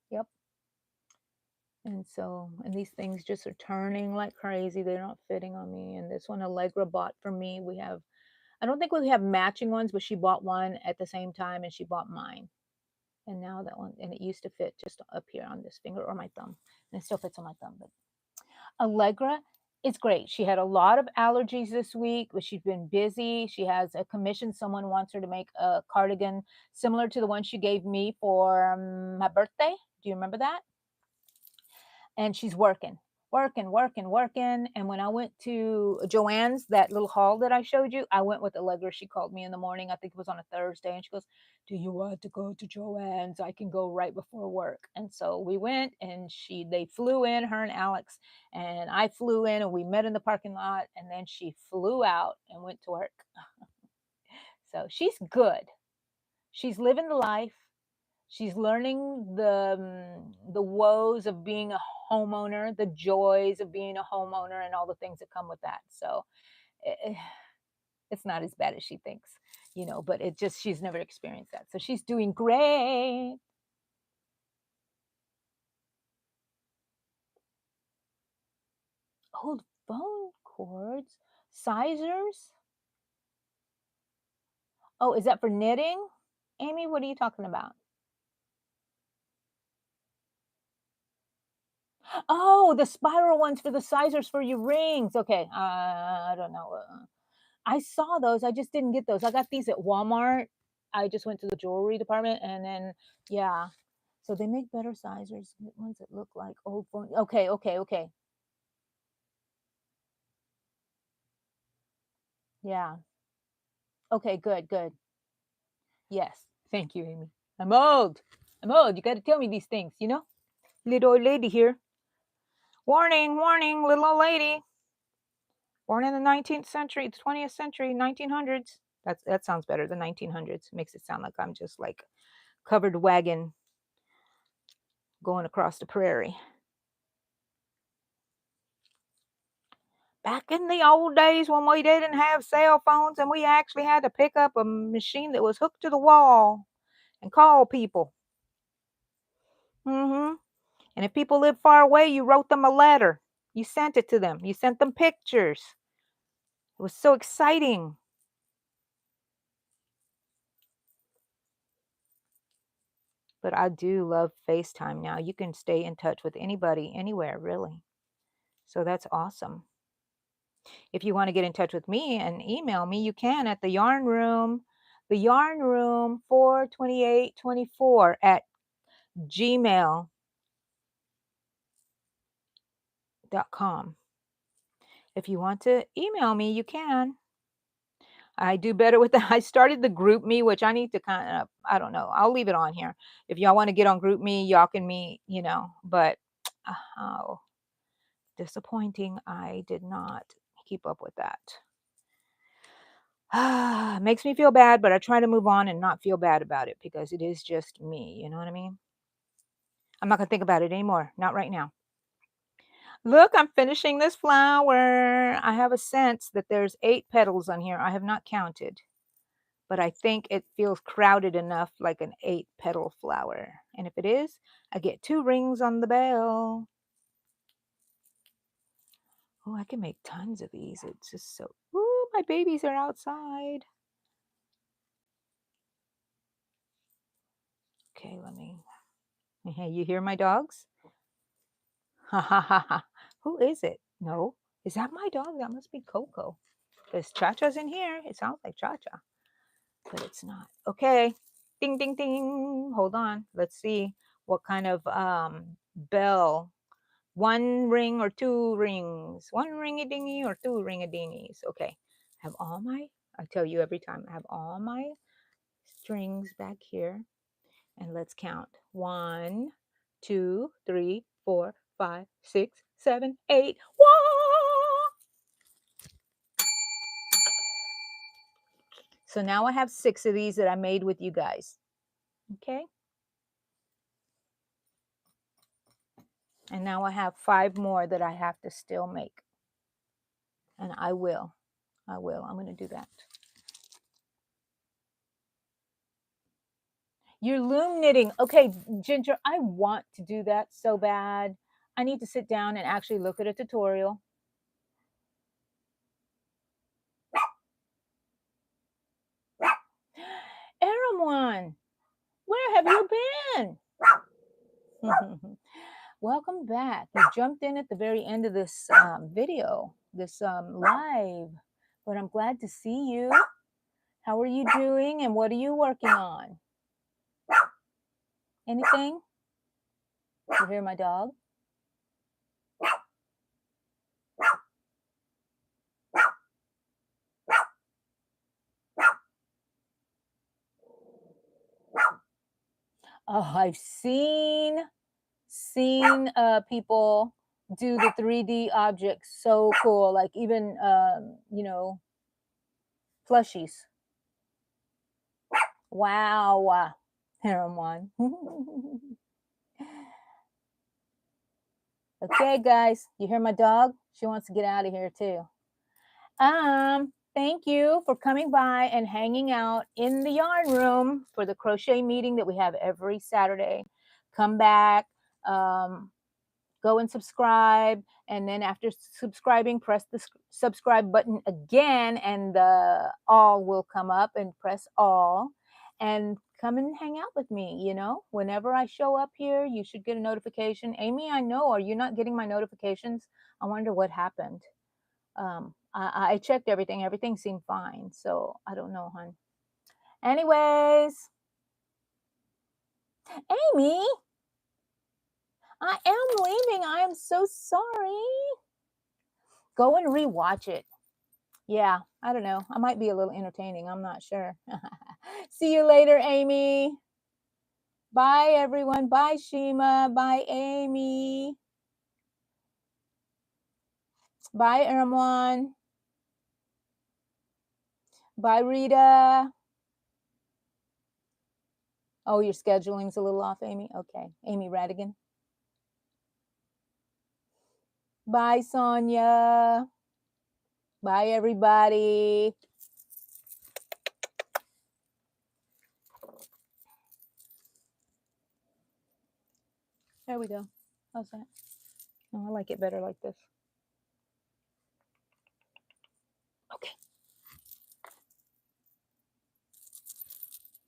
S1: Yep. And these things just are turning like crazy. They're not fitting on me. And this one Allegra bought for me. I don't think we have matching ones, but she bought one at the same time and she bought mine. And now that one, and it used to fit just up here on this finger or my thumb. And it still fits on my thumb. But Allegra is great. She had a lot of allergies this week, but she's been busy. She has a commission. Someone wants her to make a cardigan similar to the one she gave me for my birthday. Do you remember that? And she's working. And when I went to Joann's, that little haul that I showed you, I went with Allegra. She called me in the morning. I think it was on a Thursday. And she goes, do you want to go to Joann's? I can go right before work. And so we went and they flew in, her and Alex. And I flew in and we met in the parking lot. And then she flew out and went to work. So she's good. She's living the life. She's learning the woes of being a homeowner, the joys of being a homeowner, and all the things that come with that. So it's not as bad as she thinks, but she's never experienced that. So she's doing great. Old phone cords, sizers. Oh, is that for knitting? Amy, what are you talking about? Oh, the spiral ones for the sizers for your rings. Okay, I don't know. I saw those. I just didn't get those. I got these at Walmart. I just went to the jewelry department and then, yeah. So they make better sizers, ones that look like old phone. Okay. Yeah. Okay, good. Yes. Thank you, Amy. I'm old. You got to tell me these things, Little old lady here. Warning, little old lady. Born in the 19th century, the 20th century, 1900s. That sounds better. The 1900s makes it sound like I'm just like covered wagon going across the prairie. Back in the old days when we didn't have cell phones and we actually had to pick up a machine that was hooked to the wall and call people. And if people lived far away, you wrote them a letter. You sent it to them. You sent them pictures. It was so exciting. But I do love FaceTime now. You can stay in touch with anybody, anywhere, really. So that's awesome. If you want to get in touch with me and email me, you can at the yarn room 42824 at gmail.com. If you want to email me, you can. I do better with that. I started the group me, which I need to kind of, I don't know. I'll leave it on here. If y'all want to get on group me, y'all can meet, but oh, disappointing. I did not keep up with that. Makes me feel bad, but I try to move on and not feel bad about it because it is just me. You know what I mean? I'm not going to think about it anymore. Not right now. Look, I'm finishing this flower. I have a sense that there's 8 petals on here. I have not counted, but I think it feels crowded enough like an 8-petal flower. And if it is, I get 2 rings on the bell. Oh, I can make tons of these. It's just so... Ooh, my babies are outside. Okay, let me... Hey, you hear my dogs? Ha ha ha ha. Who is it? No. Is that my dog? That must be Coco. Because Cha-Cha's in here. It sounds like Cha-Cha, but it's not. Okay. Ding, ding, ding. Hold on. Let's see what kind of bell. 1 ring or 2 rings. 1 ring-a-dingy or 2 ring-a-dingies. Okay. I have all my, I tell you every time, I have all my strings back here. And let's count. 1, 2, 3, 4, 5, 6, 7, 8. Wah! So now I have 6 of these that I made with you guys. Okay. And now I have 5 more that I have to still make. And I will. I'm going to do that. You're loom knitting. Okay, Ginger, I want to do that so bad. I need to sit down and actually look at a tutorial. Eremwan, where have you been? Welcome back. You jumped in at the very end of this video, this live, but I'm glad to see you. How are you doing and what are you working on? Anything? You hear my dog? Oh, I've seen people do the 3D objects. So cool. Like even, you know, plushies. Wow. Here I'm one. Okay, guys, you hear my dog? She wants to get out of here too. Thank you for coming by and hanging out in the yarn room for the crochet meeting that we have every Saturday. Come back, go and subscribe, and then after subscribing, press the subscribe button again, and the all will come up, and press all, and come and hang out with me. You know, whenever I show up here, you should get a notification. Amy, I know, are you not getting my notifications? I wonder what happened. I checked everything. Everything seemed fine. So I don't know, hon. Anyways, Amy, I am leaving. I am so sorry. Go and rewatch it. Yeah, I don't know. I might be a little entertaining. I'm not sure. See you later, Amy. Bye, everyone. Bye, Shima. Bye, Amy. Bye, Ermwan. Bye, Rita. Oh, your scheduling's a little off, Amy? Okay. Amy Radigan. Bye, Sonia. Bye, everybody. There we go. How's that? Oh, I like it better like this.